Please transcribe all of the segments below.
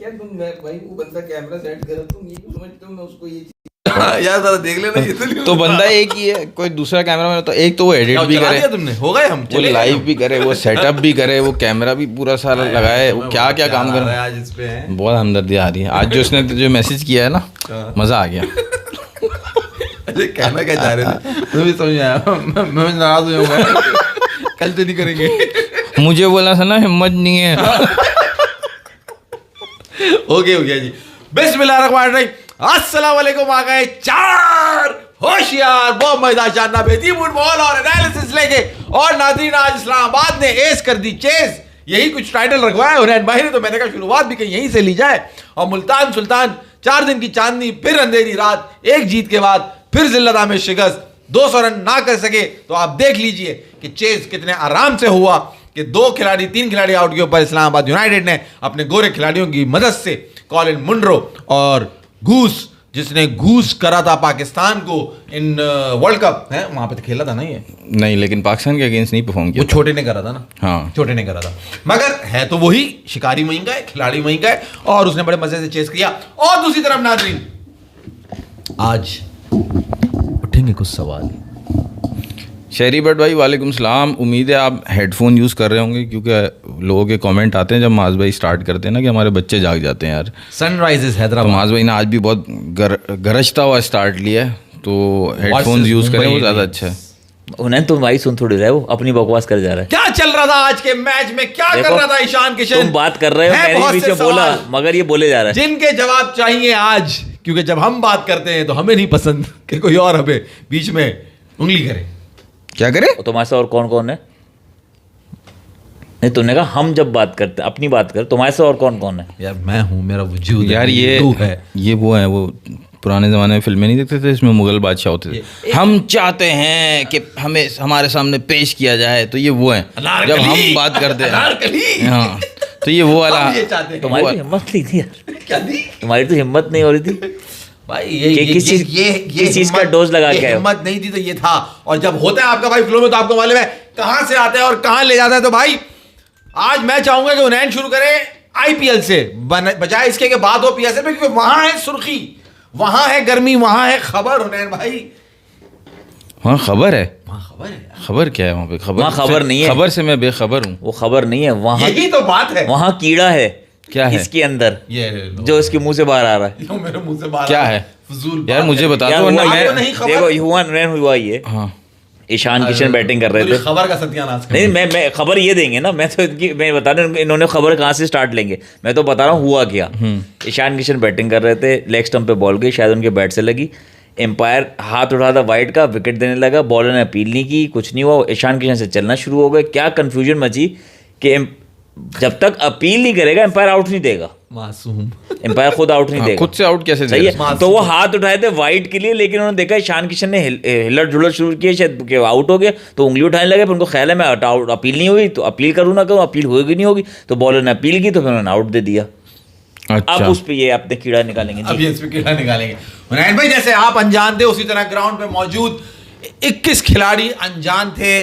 क्या तुम भाई वो बंदा कैमरा सेट करो, तुम ये क्यों समझते हो मैं उसको ये यार जरा देख लेना ये तो बंदा एक ही है, कोई दूसरा कैमरा मैन तो एक तो वो एडिट भी करे, तुमने हो गए हम वो लाइव भी करे, वो सेटअप भी करे, वो कैमरा भी पूरा सारा लगाए, वो क्या क्या काम कर रहा है आज इस पे है। बहुत हमदर्दी आ रही है आज जो उसने जो मैसेज किया है ना, मजा आ गया। अरे कहना क्या चाह रहे थे तुम्हें भी समझ आया। मैं नाराज हो जाऊंगा कल तो नहीं करेंगे। मुझे बोला था ना हिम्मत नहीं है। ओके हो गया जी। बिस्मिल्लाहिर्रहमानिर्रहीम, अस्सलाम वालेकुम। आ गए चार होशियार बहुत मजेदार जानना बेहतरीन फुटबॉल और एनालिसिस लेके। और नाज़रीन आज इस्लामाबाद ने एस कर दी चेस, यही कुछ टाइटल रखवाया हुनैन भाई ने, तो मैंने कहा शुरुआत भी कहीं यहीं से ली जाए। और मुल्तान सुल्तान 4 दिन की चांदनी, फिर अंधेरी रात, एक जीत के बाद फिर जिल्लत में शिकस्त, 200 रन ना कर सके। तो आप देख लीजिए कि चेस कितने आराम से हुआ कि 3 खिलाड़ी आउट के ऊपर इस्लामाबाद यूनाइटेड ने अपने गोरे खिलाड़ियों की मदद से कॉलिन मुंड्रो और घूस, जिसने घूस करा था पाकिस्तान को इन वर्ल्ड कप है वहां पे तो खेला था ना ये नहीं, लेकिन पाकिस्तान के अगेंस्ट नहीं परफॉर्म किया। वो छोटे ने करा था ना, हाँ छोटे ने करा था, मगर है तो वही शिकारी वहीं का है, खिलाड़ी वहीं का है, और उसने बड़े मजे से चेस किया। और दूसरी तरफ नाज़रीन आज उठेंगे कुछ सवाल। शहरी बट भाई वालेकुम सलाम, उम्मीद है आप हेडफोन यूज़ कर रहे होंगे, क्योंकि लोगों के कमेंट आते हैं जब माज भाई स्टार्ट करते हैं ना कि हमारे बच्चे जाग जाते हैं यार। सनराइजर्स तो हैदराबाद, माज भाई ने आज भी बहुत गरजता हुआ स्टार्ट लिया है, तो हेडफोन यूज़ करें वो ज़्यादा अच्छा है। उन्हें तुम भाई सुन थोड़ी रहे, वो अपनी बकवास कर जा रहा है। क्या चल रहा था आज के मैच में, क्या कर रहा था ईशान किशन? तुम बात कर रहे हो, हैं मैंने बहुत बीच से में बोला, सवाल मगर ये बोले जा रहा है। जिनके जवाब चाहिए आज, क्योंकि जब हम बात करते हैं तो हमें नहीं पसंद कि कोई और हमें बीच में उंगली करे। क्या करे? और तुम्हारे से और कौन कौन है? नहीं, तुमने कहा हम जब बात करते अपनी बात कर, तुम्हारे से और कौन कौन है? यार मैं हूं, मेरा वजूद यार ये वो है, वो पुराने ज़माने में फिल्में नहीं देखते थे, इसमें मुगल बादशाह होते थे, हम चाहते हैं कि हमें हमारे सामने पेश किया जाए, तो ये वो है जब हम बात करते हैं। हाँ, तो ये वो वाला। तुम्हारी तो हिम्मत नहीं थी यार, क्या थी? तुम्हारी तो हिम्मत नहीं हो रही थी भाई किस चीज का डोज लगा के हिम्मत नहीं थी तो ये था। और जब होता है आपका भाई फ्लो में, तो आपको मालूम है कहां से आता है और कहां ले जाता है। तो भाई आज मैं चाहूंगा कि उन्नयन शुरू करें आईपीएल से, बजाय इसके के बाद हो पीएसएल में, क्योंकि वहां है सुर्खी, वहां है गर्मी, वहां है खबर। उन्नयन भाई वहाँ खबर है? वहां खबर है। खबर क्या है वहाँ पे? खबर नहीं है, खबर से मैं बेखबर हूँ। वो खबर नहीं है, वहां यही तो बात है। वहां कीड़ा है। क्या है इसके अंदर ये जो इसके मुंह से बाहर आ रहा है, मेरे मुंह से बाहर क्या है? फजूल यार मुझे बता दो, वरना मैं देखो हुआ ये। हाँ, ईशान किशन बैटिंग कर रहे थे। खबर का सत्यानाश। नहीं, मैं खबर ये देंगे ना, मैं बता रहा हूँ इन्होंने खबर कहाँ से स्टार्ट लेंगे, मैं तो बता रहा हूँ हुआ क्या। ईशान किशन बैटिंग कर रहे थे, लेग स्टंप पे बॉल गई, शायद उनके बैट से लगी, एम्पायर हाथ उठा था वाइड का, विकेट देने लगा, बॉलर ने अपील नहीं की, कुछ नहीं हुआ, ईशान किशन से चलना शुरू हो गए। क्या कन्फ्यूजन मची कि जब तक अपील नहीं करेगा एम्पायर आउट नहीं देगा, मासूम एम्पायर खुद आउट नहीं देगा, खुद से आउट कैसे सही देगा? है। तो वो हाथ उठाए थे वाइड के लिए, लेकिन उन्होंने देखा ईशान किशन ने हिलट जुलट शुरू किया, शायद आउट हो गया, तो उंगली उठाने लगे, फिर उनको ख्याल है मैं अपील नहीं हुई तो अपील करूँ ना करूँ, अपील होगी नहीं होगी, तो बॉलर ने अपील की, तो फिर उन्होंने आउट दे दिया। अच्छा, अब उस पे ये अपने कीड़ा निकालेंगे जी। अब ये इस पे कीड़ा निकालेंगे। उन्नयन भाई जैसे आप अनजान थे, उसी तरह ग्राउंड पे मौजूद 21 खिलाड़ी अनजान थे।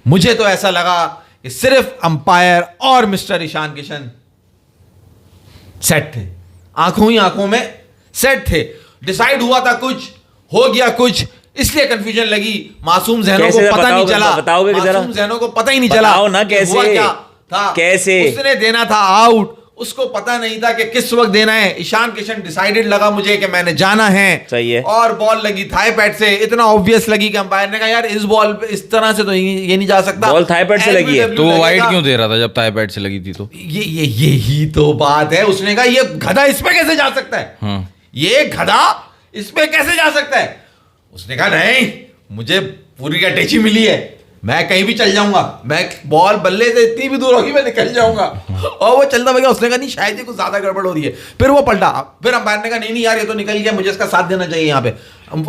मुझे तो ऐसा लगा कि सिर्फ अंपायर और मिस्टर ईशान किशन सेट थे, आंखों ही आंखों में सेट थे। डिसाइड हुआ था कुछ, हो गया कुछ, इसलिए कंफ्यूजन लगी। मासूम जहनों को पता नहीं चला, बताओगे कि जरा? मासूम जहनों को पता ही नहीं चला, बताओ ना कैसे, हुआ क्या था, कैसे उसने देना था आउट, उसको पता नहीं था कि किस वक्त देना है। ईशान किशन डिसाइडेड लगा मुझे कि मैंने जाना है, सही है, और बॉल लगी थाई पैड से, इतना ऑब्वियस लगी कि अंपायर ने कहा यार इस बॉल पे इस तरह से तो ये नहीं जा सकता, बॉल थाई पैड से लगी है, तो वो वाइड क्यों दे रहा था जब थाई पैड से लगी थी? तो यही तो बात है। उसने कहा ये गधा इस पे कैसे जा सकता है, हाँ, ये गधा इस पे कैसे जा सकता है। उसने कहा नहीं, मुझे पूरी अटैची मिली है, मैं कहीं भी चल जाऊंगा, मैं बॉल बल्ले से इतनी भी दूर होगी मैं निकल जाऊंगा। और वो चलता भैया, उसने कहा नहीं शायद ये कुछ ज्यादा गड़बड़ हो रही है, फिर वो पलटा, फिर अंपायर ने कहा नहीं यार ये तो निकल गया, मुझे इसका साथ देना चाहिए यहाँ पे।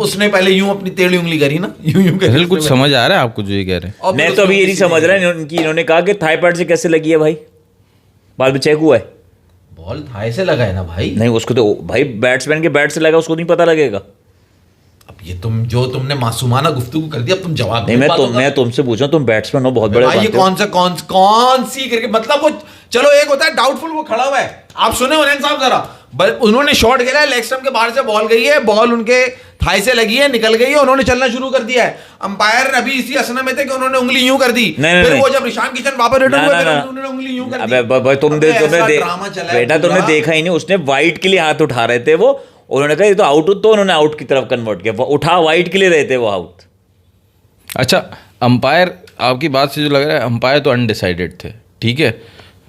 उसने पहले यूं अपनी टेढ़ी उंगली करी ना, यूं कर कुछ समझ आ रहा है आपको जो ये कह रहे हैं? मैं तो अभी ये नहीं समझ रहा इन्होंने कहा कि थाई पैड से कैसे लगी है भाई, बाद में चेक हुआ है, बॉल थाई से लगा है ना भाई। नहीं उसको तो भाई बैट्समैन के बैट से लगा, उसको नहीं पता लगेगा। अब ये तुमने मासूमाना गुफ्तगू कर दी, अब तुम जवाब नहीं, मैं तुमसे पूछ रहा हूँ, तुम बैट्समैन हो बहुत बड़े, भाई ये कौन सी करके, मतलब वो चलो एक होता है डाउटफुल, वो खड़ा हुआ है, आप सुने हुनैन साहब जरा, उन्होंने शॉट खेला है, लेग स्टंप के बाहर से बॉल गई है, बॉल उनके थाई से लगी है, निकल गई है, उन्होंने चलना शुरू कर दिया है। अंपायर अभी इसी असना में थे कि उन्होंने उंगली यूं कर दी, फिर वो जब ईशान किशन वापस रिटर्न हुए, फिर उन्होंने उंगली यूं कर दी। अबे तुमने बेटा तुमने देखा ही नहीं, उसने वाइट के लिए हाथ उठा रहे थे वो, उन्होंने कहा ये तो आउट, तो उन्होंने आउट की तरफ कन्वर्ट किया, उठा वाइट के लिए रहे थे वो आउट। अच्छा, अंपायर आपकी बात से जो लग रहा है, अंपायर तो अनडिसाइडेड थे, ठीक है,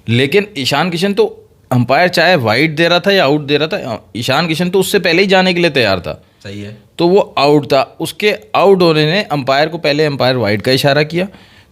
लेकिन ईशान किशन तो अंपायर चाहे वाइट दे रहा था या आउट दे रहा था, ईशान किशन तो उससे पहले ही जाने के लिए तैयार था। सही है, तो वो आउट था, उसके आउट होने ने अंपायर को, पहले अंपायर वाइट का इशारा किया,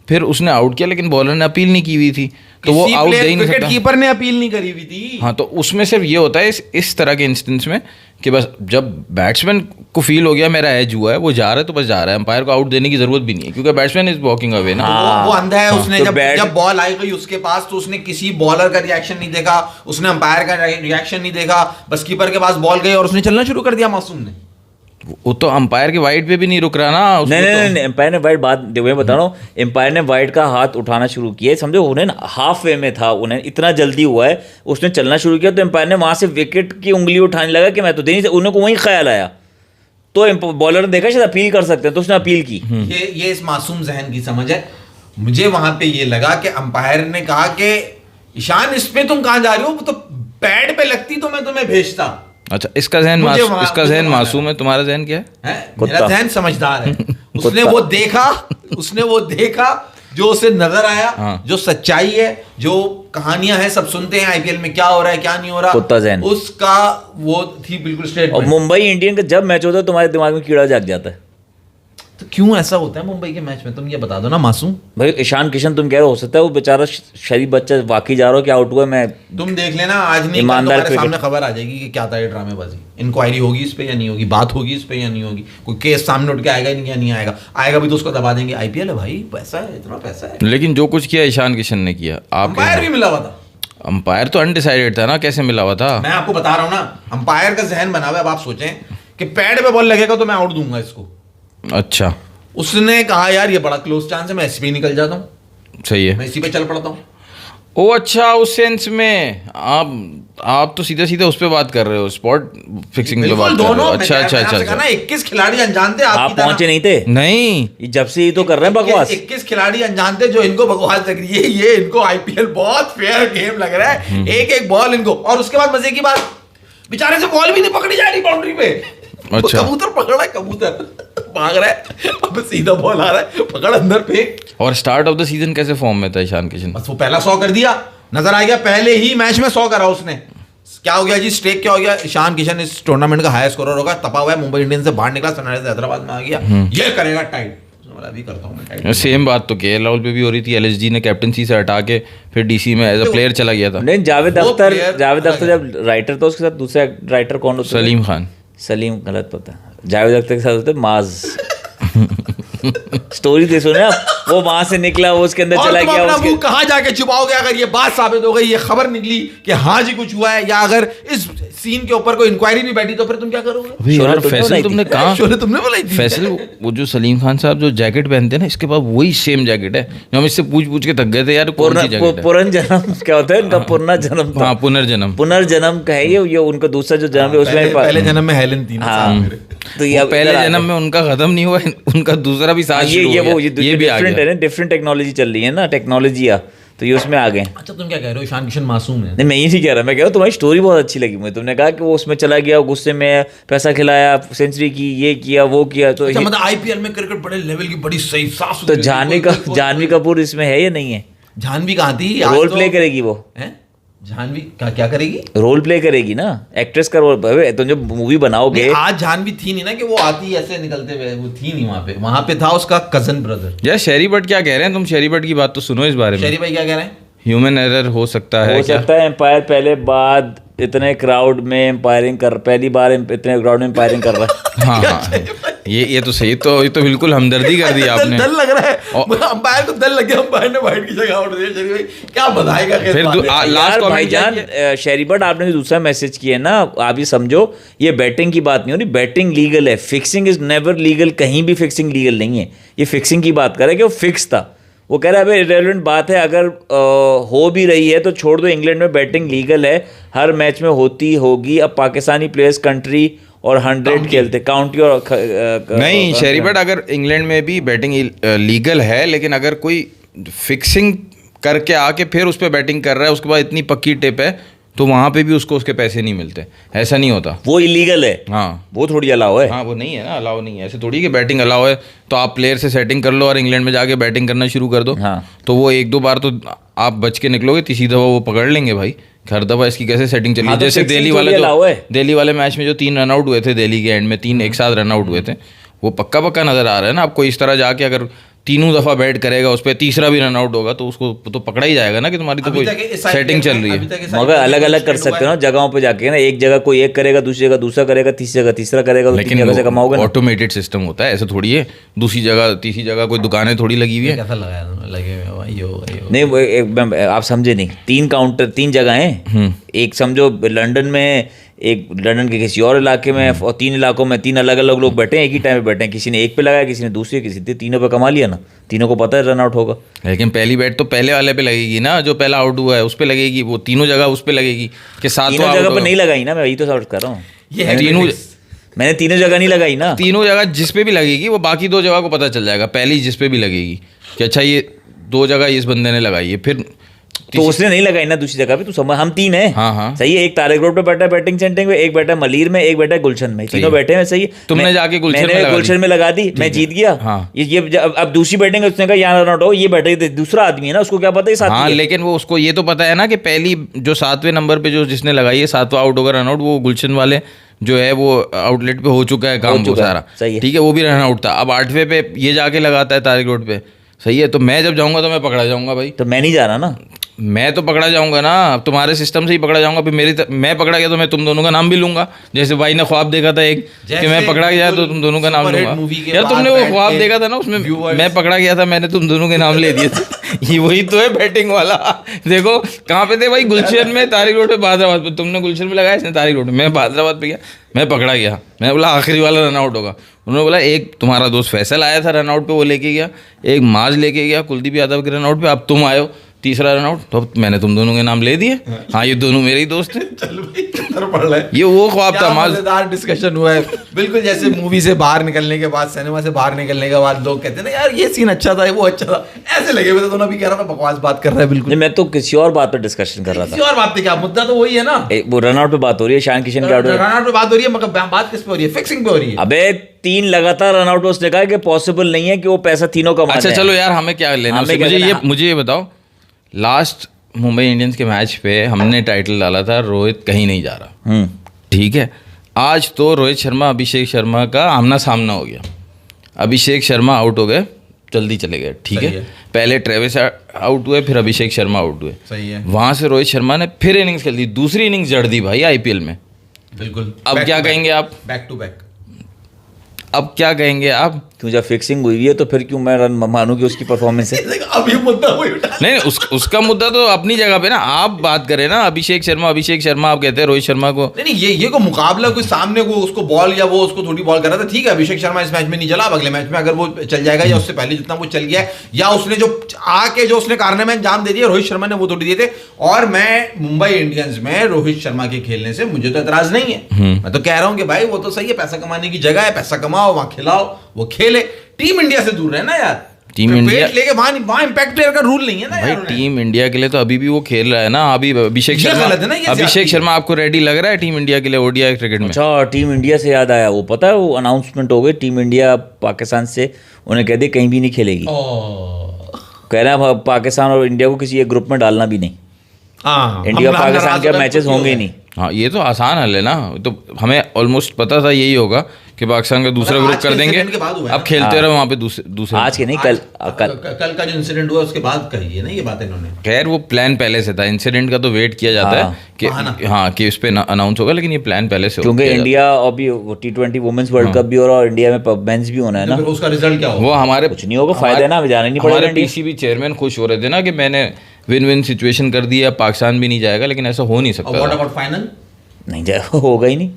फिर उसने आउट किया, लेकिन बॉलर ने अपील नहीं की हुई थी, तो वो आउट दे ही नहीं सकता। कीपर ने अपील नहीं करी हुई थी। हाँ, तो उसमें सिर्फ ये होता है इस तरह के इंस्टेंस में कि बस जब बैट्समैन को फील हो गया मेरा एज हुआ है, वो जा रहा है तो बस जा रहा है, अंपायर को आउट देने की जरूरत भी नहीं है, क्योंकि बैट्समैन इज वॉकिंग अवे ना। वो अंधा है, उसने तो जब बॉल आई गई उसके पास, तो उसने किसी बॉलर का रिएक्शन नहीं देखा, उसने अंपायर का रिएक्शन नहीं देखा, बस कीपर के पास बॉल गई और उसने चलना शुरू कर दिया मासूम ने। वो तो अंपायर के वाइट पे भी नहीं रुक रहा ना। नहीं, एम्पायर ने वाइट, बात मैं बता रहा हूँ, एम्पायर ने वाइट का हाथ उठाना शुरू किया, समझो उन्हें हाफ वे में था, उन्हें इतना जल्दी हुआ है, उसने चलना शुरू किया, तो एम्पायर ने वहां से विकेट की उंगली उठाने लगा कि मैं तो दे नहीं, उन्हें को वही ख्याल आया, तो बॉलर ने देखा शायद अपील कर सकते हैं, तो उसने अपील की। ये इस मासूम जहन की समझ है। मुझे वहां पे ये लगा कि अंपायर ने कहा कि ईशान इसमें तुम कहां जा रहे हो, तो पैड पे लगती तो मैं तुम्हें भेजता। अच्छा, इसका जहन मासूम है, तुम्हारा जहन क्या है? मेरा जहन समझदार है। उसने वो देखा जो उसे नजर आया, जो सच्चाई है, जो कहानियां हैं, सब सुनते हैं आईपीएल में क्या हो रहा है क्या नहीं हो रहा, कुत्ता जहन उसका वो थी बिल्कुल स्ट्रेट। और मुंबई इंडियन का जब मैच होता है तुम्हारे दिमाग में कीड़ा जाग जाता है, तो क्यों ऐसा होता है मुंबई के मैच में, तुम ये बता दो ना मासूम भाई। ईशान किशन तुम कह रहे हो सकता है वो बेचारा शरीफ बच्चा वाकई जा रहा हो कि आउट हुआ, मैं तुम देख लेना आज नहीं ईमानदार तुम्हारे सामने खबर आ जाएगी कि क्या था ये ड्रामेबाजी, इंक्वायरी होगी इस पे या नहीं होगी, बात होगी इस पे या नहीं होगी, कोई केस सामने उठ के आएगा या नहीं आएगा, आएगा भी तो उसको दबा देंगे। आईपीएल है भाई, पैसा है, इतना पैसा है। लेकिन जो कुछ किया ईशान किशन ने किया, अंपायर भी मिला हुआ था, अंपायर तो अनडिसाइडेड था ना, कैसे मिला हुआ था? मैं आपको बता रहा हूँ ना, अंपायर का जहन बना हुआ है। अब आप सोचें कि पैड पे बॉल लगेगा तो मैं आउट दूंगा इसको। अच्छा, उसने कहा यार ये बड़ा क्लोज चांस है, मैं इसी पे निकल जाता हूँ, सही है, मैं इसी पे चल पड़ता हूँ। ओ अच्छा, उस सेंस में आप तो सीधे सीधे उस पे बात कर रहे हो, स्पॉट फिक्सिंग पे बात कर रहे हो। अच्छा, 21 खिलाड़ी अनजान थे, आप पहुंचे नहीं थे? नहीं, जब से ये तो कर रहे हैं बकवास। 21 खिलाड़ी अनजान थे जो इनको बकवास लग रही है, ये इनको आईपीएल बहुत फेयर गेम लग रहा है, एक बॉल इनको, और उसके बाद मजे की बात, बेचारे से बॉल भी नहीं पकड़ी जा रही बाउंड्री पे। अच्छा, कबूतर पकड़ा है, कबूतर भाग रहा है, अब सीधा बॉल आ रहा है, पकड़ अंदर फेंक। और स्टार्ट ऑफ द सीजन कैसे फॉर्म में था ईशान किशन? बस वो पहला 100 कर दिया, नजर आ गया, पहले ही मैच में 100 करा उसने। क्या हो गया जी, स्ट्रेक क्या हो गया? ईशान किशन इस टूर्नामेंट का हाईएस्ट स्कोरर होगा, तपा हुआ है, मुंबई इंडियंस से बाहर निकला, सनराइजर्स हैदराबाद में आ गया, ये करेगा टाइट, अभी करता हूं मैं टाइट। सेम बात तो केएल राहुल पे भी हो रही थी, एलएसजी ने कैप्टनसी से हटा के फिर डीसी में एज अ प्लेयर चला गया था। नहीं, जावेद अख्तर जब राइटर था, उसके साथ दूसरा राइटर कौन होता? सलीम, गलत पता, जावेद अख्तर के साथ होते माज। स्टोरी दे सुने आप, वो वहां से निकला, वो उसके अंदर चला गया, अपना मुंह कहां जाके छुपाओगे अगर ये बात साबित हो गई, ये खबर निकली कि हाँ जी कुछ हुआ है, या अगर इस सीन के ऊपर कोई इंक्वायरी नहीं बैठी तो फिर तुम क्या करोगे? यार फैसल तुमने कहा, तुमने बोला फैसल वो जो सलीम खान साहब जो जैकेट पहनते हैं ना, इसके बाद वही सेम जैकेट है जो हम इससे पूछ के थक गए थे यार, पुनर्जन्म क्या होता है इनका? पुनर्जन्म, हाँ पुनर्जन्म का है ये उनका दूसरा जो जन्म है उसमें, पहले जन्म में हेलेन थी ना, तो ये पहले जन्म में उनका खत्म नहीं हुआ, उनका दूसरा भी साथ शुरू हो गया, ये भी आ गया। डिफरेंट टेक्नोलॉजी चल रही है ना, टेक्नोलॉजी तो ये उसमें आ गए। अच्छा, तुम क्या कह रहे हो ईशान किशन मासूम है? नहीं, मैं ये नहीं कह रहा, मैं कह रहा हूँ तुम्हारी स्टोरी बहुत अच्छी लगी मुझे। तुमने कहा कि वो उसमें चला गया, गुस्से में पैसा खिलाया, सेंचुरी की, ये किया वो किया, तो मतलब आईपीएल में क्रिकेट बड़े लेवल की बड़ी सही साफ, तो जानवी कपूर इसमें है या नहीं है? जानवी कहाँ थी? रोल प्ले करेगी वो, जानवी क्या करेगी? रोल प्ले करेगी ना, एक्ट्रेस का रोल। तो जब मूवी बनाओगे, आज जानवी थी नहीं ना कि वो आती ऐसे निकलते हुए, वो थी नहीं वहां पे था उसका कजन ब्रदर। यार शेरी बट क्या कह रहे हैं तुम? शेरी बट की बात तो सुनो इस बारे में। शेरी भाई क्या कह रहे हैं? ह्यूमन एरर हो सकता है, एम्पायर पहले बाद इतने क्राउड में एम्पायरिंग कर, पहली बार इतने क्राउड में एम्पायरिंग कर रहा है। हाँ, ये तो सही, तो ये तो बिल्कुल हमदर्दी कर दी आपने। डर लग रहा है अंपायर को, डर लग गया, अंपायर ने वाइट की जगह आउट दिया। शेरी भाई क्या बताएगा? फिर लास्ट भाईजान शेरी बट आपने जो दूसरा मैसेज किया है ना, आप ये समझो ये बैटिंग की बात नहीं हो रही, बैटिंग लीगल है, फिक्सिंग इज नेवर लीगल, कहीं भी फिक्सिंग लीगल नहीं है। ये फिक्सिंग की बात कर रहे कि वो फिक्स था, वो कह रहा है अबे इररिलेवेंट बात है, अगर हो भी रही है तो छोड़ दो, इंग्लैंड में बैटिंग लीगल है, हर मैच में होती होगी। अब पाकिस्तानी प्लेयर्स कंट्री और 100 खेलते, काउंटी और नहीं शेरी, बट अगर इंग्लैंड में भी बैटिंग लीगल है, लेकिन अगर कोई फिक्सिंग करके आके फिर उस पर बैटिंग कर रहा है, उसके बाद इतनी पक्की टिप है, तो वहाँ पे भी उसको उसके पैसे नहीं मिलते, ऐसा नहीं होता। वो इलीगल है। हाँ, वो थोड़ी अलाउ है। हाँ वो नहीं है ना, अलाउ नहीं है। ऐसे थोड़ी कि बैटिंग अलाउ है तो आप प्लेयर से सेटिंग कर लो और इंग्लैंड में जाके बैटिंग करना शुरू कर दो। हाँ। तो वो 1-2 बार तो आप बच के निकलोगे, तीसरी दफा वो पकड़ लेंगे भाई। हर दफा इसकी कैसे सेटिंग चली। हाँ, तो जैसे दिल्ली वाले मैच में जो 3 रन आउट हुए थे, दिल्ली के एंड में 3 एक साथ रन आउट हुए थे, वो पक्का नजर आ रहा है ना आपको। इस तरह जाके अगर तीनों दफा बैट करेगा, उस पर तीसरा भी रन आउट होगा, तो उसको तो पकड़ा ही जाएगा ना कि तुम्हारी तो कोई सेटिंग चल रही है। मगर अलग अलग कर सकते हो ना जगहों पे जाके ना, एक जगह कोई एक करेगा, दूसरी जगह दूसरा करेगा, तीसरी जगह तीसरा करेगा, तो लेकिन जगह से कमाओगे ना। ऑटोमेटेड सिस्टम होता है, ऐसे थोड़ी है दूसरी जगह तीसरी जगह कोई दुकानें थोड़ी लगी हुई है। कैसा लगाया लगे हुए भाई यो नहीं आप समझे नहीं, 3 जगह हैं। एक समझो लंदन में, एक लंदन के किसी और इलाके में, और 3 इलाकों में 3 अलग अलग लोग बैठे हैं, एक ही टाइम पे बैठे हैं। किसी ने एक पे लगाया, किसी ने दूसरे, किसी ने तीनों पे कमा लिया ना। तीनों को पता है रन आउट होगा। लेकिन पहली बैट तो पहले वाले पे लगेगी ना, जो पहला आउट हुआ है उस पे लगेगी। वो तीनों जगह उस पे लगेगी कि तीनों जगह पे नहीं लगाई ना, मैं वही तो सर्च कर रहा हूँ। मैंने तीनों जगह नहीं लगाई ना। तीनों जगह जिस पे भी लगेगी, वो बाकी 2 जगह को पता चल जाएगा। पहली जिस पे भी लगेगी कि अच्छा ये 2 जगह इस बंदे ने लगाई है, फिर तो उसने नहीं लगाई ना दूसरी जगह पे। तू समझ, हम 3 हैं। हाँ हाँ सही है। एक तारिक रोड पे बैठा है बैटिंग सेंटर में, एक बैठा है मलीर में, एक बैठा है गुलशन में। तीनों बैठे हैं। सही है। तुमने जाके गुलशन में लगा दी, मैं जीत गया। हाँ। ये अब दूसरी बैटिंग उसने कहा यहाँ रन आउट हो, ये बैठे दूसरा आदमी है ना, उसको क्या पता है साथ। हाँ, लेकिन वो उसको ये तो पता है ना कि पहली जो 7वें नंबर पे जो जिसने लगाई है, 7वां आउट होगा रन आउट, वो गुलशन वाले जो है वो आउटलेट पे हो चुका है काम वो सारा। सही है। ठीक है, वो भी रन आउट था। अब 8वें पे ये जाके लगाता है तारिक रोड पे। सही है। तो मैं जब जाऊंगा तो मैं पकड़ा जाऊंगा भाई। तो मैं नहीं जा रहा ना। मैं तो पकड़ा जाऊंगा ना, तुम्हारे सिस्टम से ही पकड़ा जाऊंगा। फिर मैं पकड़ा गया तो मैं तुम दोनों का नाम भी लूंगा। जैसे भाई ने ख्वाब देखा था एक कि मैं पकड़ा गया तो तुम दोनों का नाम लूंगा। यार तुमने वो ख्वाब देखा था ना, उसमें मैं पकड़ा गया था, मैंने तुम दोनों के नाम ले दिए थे। ये वही तो है बैटिंग वाला। देखो कहाँ पे थे भाई, गुलशन में, तारिक रोड पे, बहादुराबाद पे। तुमने गुलशन में लगाया, इसने तारिक रोड में, मैं बहादुराबाद पे गया, मैं पकड़ा गया। मैं बोला आखिरी वाला रन आउट होगा। उन्होंने बोला एक तुम्हारा दोस्त फैसल आया था रन आउट पे, वो लेके गया। एक माज लेके गया कुलदीप यादव के रन आउट पे। अब तुम आए हो तीसरा रन आउट, तो मैंने तुम दोनों के नाम ले दिए। हाँ, ये दोनों मेरे ही दोस्त हैं। चलो भाई किधर पड़ रहा है। ये वो ख्वाब था। मजेदार डिस्कशन हुआ है। बिल्कुल जैसे मूवी से बाहर निकलने के बाद, सिनेमा से बाहर निकलने के बाद लोग कहते हैं ना यार ये सीन अच्छा था, वो अच्छा था, ऐसे लगे हुए थे दोनों। भी कह रहा था बकवास बात कर रहा है बिल्कुल। मैं तो किसी और बात पर डिस्कशन कर रहा था। किसी और बात पे क्या, मुद्दा तो वही है ना। वो रन आउट पे बात हो रही है, ईशान किशन के रन आउट पे बात हो रही है, मगर बात किस पे हो रही है? फिक्सिंग पे हो रही है। अबे 3 लगातार रन आउट उसने कहा कि पॉसिबल नहीं है कि वो पैसा तीनों कमा। अच्छा चलो यार, हमें क्या लेना। मुझे ये बताओ, लास्ट मुंबई इंडियंस के मैच पे हमने टाइटल डाला था रोहित कहीं नहीं जा रहा। ठीक है, आज तो रोहित शर्मा अभिषेक शर्मा का आमना सामना हो गया। अभिषेक शर्मा आउट हो गए, जल्दी चले गए। ठीक है, पहले ट्रेविस आउट हुए, फिर अभिषेक शर्मा आउट हुए। सही है। वहां से रोहित शर्मा ने फिर इनिंग्स खेल दी, दूसरी इनिंग्स जड़ दी भाई आईपीएल में। बिल्कुल। अब क्या कहेंगे आप? Back to back. अब क्या कहेंगे आप? क्यों, जब फिक्सिंग हुई है तो फिर क्यों मैं रन मानूं कि उसकी परफॉर्मेंस है? अब ये मुद्दा वही उठा। नहीं, उसका मुद्दा तो अपनी जगह पे ना। आप बात करें ना अभिषेक शर्मा आप कहते हैं रोहित शर्मा को। नहीं ये को मुकाबला कोई सामने को उसको बॉल या वो उसको थोड़ी बॉल कर रहा था। ठीक है, अभिषेक शर्मा इस मैच में नहीं चला, अब अगले मैच में अगर वो चल जाएगा या उससे पहले जितना वो चल गया, या उसने जो आके जो उसने कारनामे अंजाम दे दिया रोहित शर्मा ने, वो थोड़ी दिए थे। और मैं मुंबई इंडियंस में रोहित शर्मा के खेलने से मुझे तो एतराज नहीं है। मैं तो कह रहा हूं कि भाई वो तो सही है, पैसा कमाने की जगह है, पैसा कमाओ, वहां खिलाओ, वो खेले। टीम इंडिया से दूर रहना यार। टीम इंडिया लेके वहां इंपैक्ट प्लेयर का रूल नहीं है ना भाई। यार। टीम इंडिया के लिए तो अभी भी वो खेल रहा है ना। अभी अभिषेक शर्मा शर्मा आपको रेडी लग रहा है टीम इंडिया के लिए ओडीआई क्रिकेट में? अच्छा, टीम इंडिया से याद आया, वो पता है वो अनाउंसमेंट हो गई टीम इंडिया पाकिस्तान से, उन्हें कह दिया कहीं भी नहीं खेलेगी। कह रहा है पाकिस्तान और इंडिया को किसी एक ग्रुप में डालना भी नहीं। इंडिया पाकिस्तान के मैचेस होंगे नहीं। हाँ, ये तो आसान हल है ना। तो हमें ऑलमोस्ट पता था यही होगा कि पाकिस्तान का दूसरा ग्रुप कर देंगे। अब खेलते रहे वहाँ पे दूसरे। आज के नहीं, कल का जो इंसिडेंट हुआ उसके बाद कही है ना ये बात इन्होंने। खैर वो प्लान पहले से था। इंसिडेंट का तो वेट किया जाता है कि हाँ कि उस पर अनाउंस होगा, लेकिन ये प्लान पहले से। क्योंकि इंडिया अभी T20 वुमेन्स वर्ल्ड कप भी हो रहा है और इंडिया में मेंस भी होना है ना। उसका रिजल्ट क्या होगा? वो हमारे कुछ नहीं होगा, फायदा है ना, जाना नहीं पड़ेगा। हमारे पीसीबी चेयरमैन खुश हो रहे थे ना कि मैंने विन विन सिचुएशन कर दी है, पाकिस्तान भी नहीं जाएगा, लेकिन ऐसा हो नहीं सकता। What about final? नहीं जाएगा, होगा ही नहीं।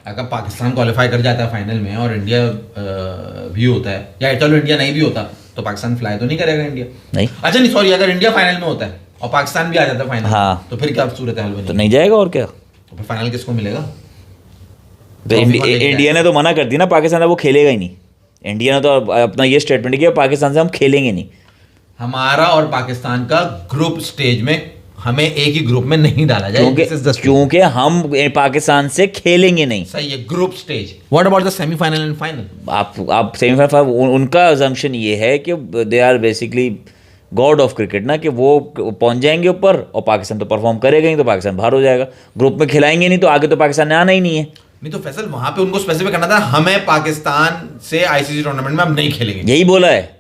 अगर पाकिस्तान क्वालिफाई कर जाता है फाइनल में और इंडिया भी होता है, या चलो इंडिया नहीं भी होता तो पाकिस्तान फ्लाई तो नहीं करेगा इंडिया। नहीं। अच्छा नहीं सॉरी, अगर इंडिया फाइनल में होता है और पाकिस्तान भी आ जाता है फाइनल, हाँ। तो फिर क्या सूरत हाल तो बनेगी? नहीं जाएगा और क्या। तो फिर फाइनल किसको मिलेगा? तो इंडिया ने तो मना कर दिया ना, पाकिस्तान अब वो खेलेगा ही नहीं। इंडिया ने तो अपना ये स्टेटमेंट किया पाकिस्तान से हम खेलेंगे नहीं। हमारा और पाकिस्तान का ग्रुप स्टेज में हमें एक ही ग्रुप में नहीं डाला जाए, क्योंकि हम पाकिस्तान से खेलेंगे नहीं। सही है, group stage. What about the semifinal and final? आप सेमीफाइनल, उनका अजम्पशन ये है कि they are basically god of cricket ना, कि वो पहुंच जाएंगे ऊपर और पाकिस्तान तो परफॉर्म करेगा ही, तो पाकिस्तान बाहर हो जाएगा। ग्रुप में खिलाएंगे नहीं तो आगे तो पाकिस्तान ने आना ही नहीं है। नहीं तो फैसल वहां पे उनको स्पेसिफिक करना था, हमें पाकिस्तान से आईसीसी टूर्नामेंट में हम नहीं खेलेंगे। यही बोला है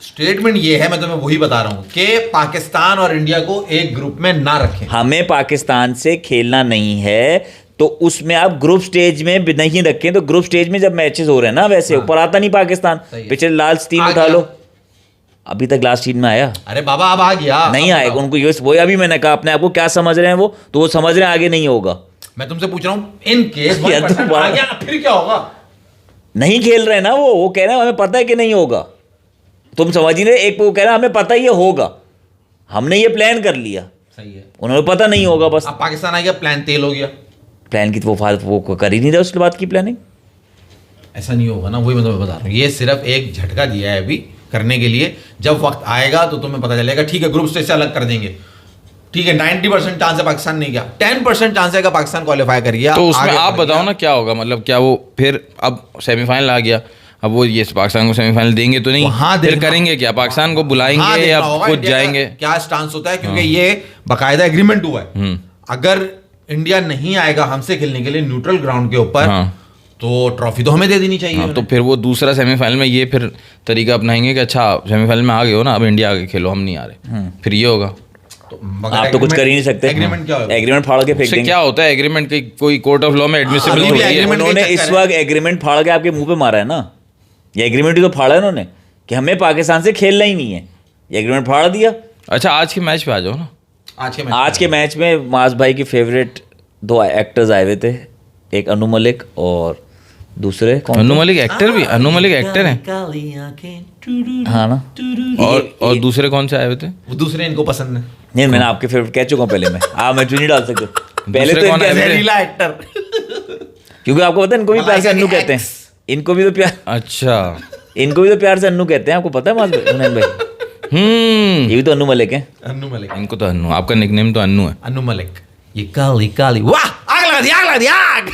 स्टेटमेंट ये है, मैं तुम्हें वही बता रहा हूं कि पाकिस्तान और इंडिया को एक ग्रुप में ना रखें। हमें पाकिस्तान से खेलना नहीं है, तो उसमें आप ग्रुप स्टेज में भी नहीं रखें। तो ग्रुप स्टेज में जब मैचेस हो रहे हैं ना, वैसे ऊपर आता नहीं पाकिस्तान। पिछले लास्ट 3 उठा लो, अभी तक लास्ट 3 में आया। अरे बाबा अब आ गया, नहीं आएगा। उनको ये वो अभी मैंने कहा अपने आप को क्या समझ रहे हैं वो, तो वो समझ रहे हैं आगे नहीं होगा। मैं तुमसे पूछ रहा हूं इन केस तो आ गया फिर क्या होगा? नहीं खेल रहे ना वो कह रहे हैं हमें पता है कि नहीं होगा। तुम समझ ही नहीं, एक वो कह रहा है हमें पता ही ये होगा, हमने ये प्लान कर लिया। सही है, उन्होंने पता नहीं होगा बस। अब पाकिस्तान आ गया, प्लान तेल हो गया। प्लान की तो वो कर ही नहीं रहे उसके बाद की प्लानिंग। ऐसा नहीं होगा ना, वही मैं तुम्हें बता रहा हूँ। ये सिर्फ एक झटका दिया है अभी करने के लिए, जब वक्त आएगा तो तुम्हें पता चलेगा। ठीक है, ग्रुप स्टेज से अलग कर देंगे, ठीक है, 90% चांस है पाकिस्तान नहीं गया, 10% चांस है कि पाकिस्तान क्वालिफाई कर गया। तो उसमें आप बताओ ना क्या होगा, मतलब क्या वो फिर अब सेमीफाइनल आ गया, अब वो ये पाकिस्तान को सेमीफाइनल देंगे तो नहीं, फिर करेंगे क्या, पाकिस्तान को बुलाएंगे या खुद जाएंगे? क्या स्टांस होता है, क्योंकि ये बाकायदा एग्रीमेंट हुआ है। अगर इंडिया नहीं आएगा हमसे खेलने के लिए न्यूट्रल ग्राउंड के ऊपर, तो ट्रॉफी तो हमें दे देनी चाहिए। तो फिर वो दूसरा सेमीफाइनल में ये फिर तरीका अपनाएंगे कि अच्छा सेमीफाइनल में आ गए हो ना, अब इंडिया आगे खेलो, हम नहीं आ रहे, फिर ये होगा। आप तो कुछ कर ही नहीं सकते। एग्रीमेंट क्या होगा? एग्रीमेंट फाड़ के फेंक देंगे। क्या होता है एग्रीमेंट की, कोई कोर्ट ऑफ लॉ में एडमिसिबल थोड़ी है। उन्होंने इस वक्त एग्रीमेंट फाड़ के आपके मुंह पे मारा है ना, ये एग्रीमेंट ही तो फाड़ा है उन्होंने कि हमें पाकिस्तान से खेलना ही नहीं है, ये एग्रीमेंट फाड़ दिया। अच्छा आज के मैच पे आ जाओ ना। आज के मैच में माज भाई की फेवरेट 2 एक्टर्स आए हुए थे, एक अनु मलिक और दूसरे कौन? अनु मलिक एक्टर भी, अनु मलिक एक्टर है हाँ ना। और दूसरे कौन से आए हुए थे? वो दूसरे इनको पसंद है। नहीं मैंने आपके फेवरेट कह चुका हूँ पहले, मैं मैच नहीं डाल सकते पहले तो कौन है? एक्टर क्योंकि आपको पता है इनको भी प्यार से अन्नू कहते हैं, इनको भी तो प्यार, अच्छा इनको भी तो प्यार से अन्नू कहते हैं, आपको पता है माज भाई? ये भी तो अन्नू मलिक है। अन्नू मलिक, इनको तो अन्नू, आपका निकनेम तो अन्नू है। अन्नू मलिक। ये काली काली, वाह आग लगा दी, आग लगा दी, आग।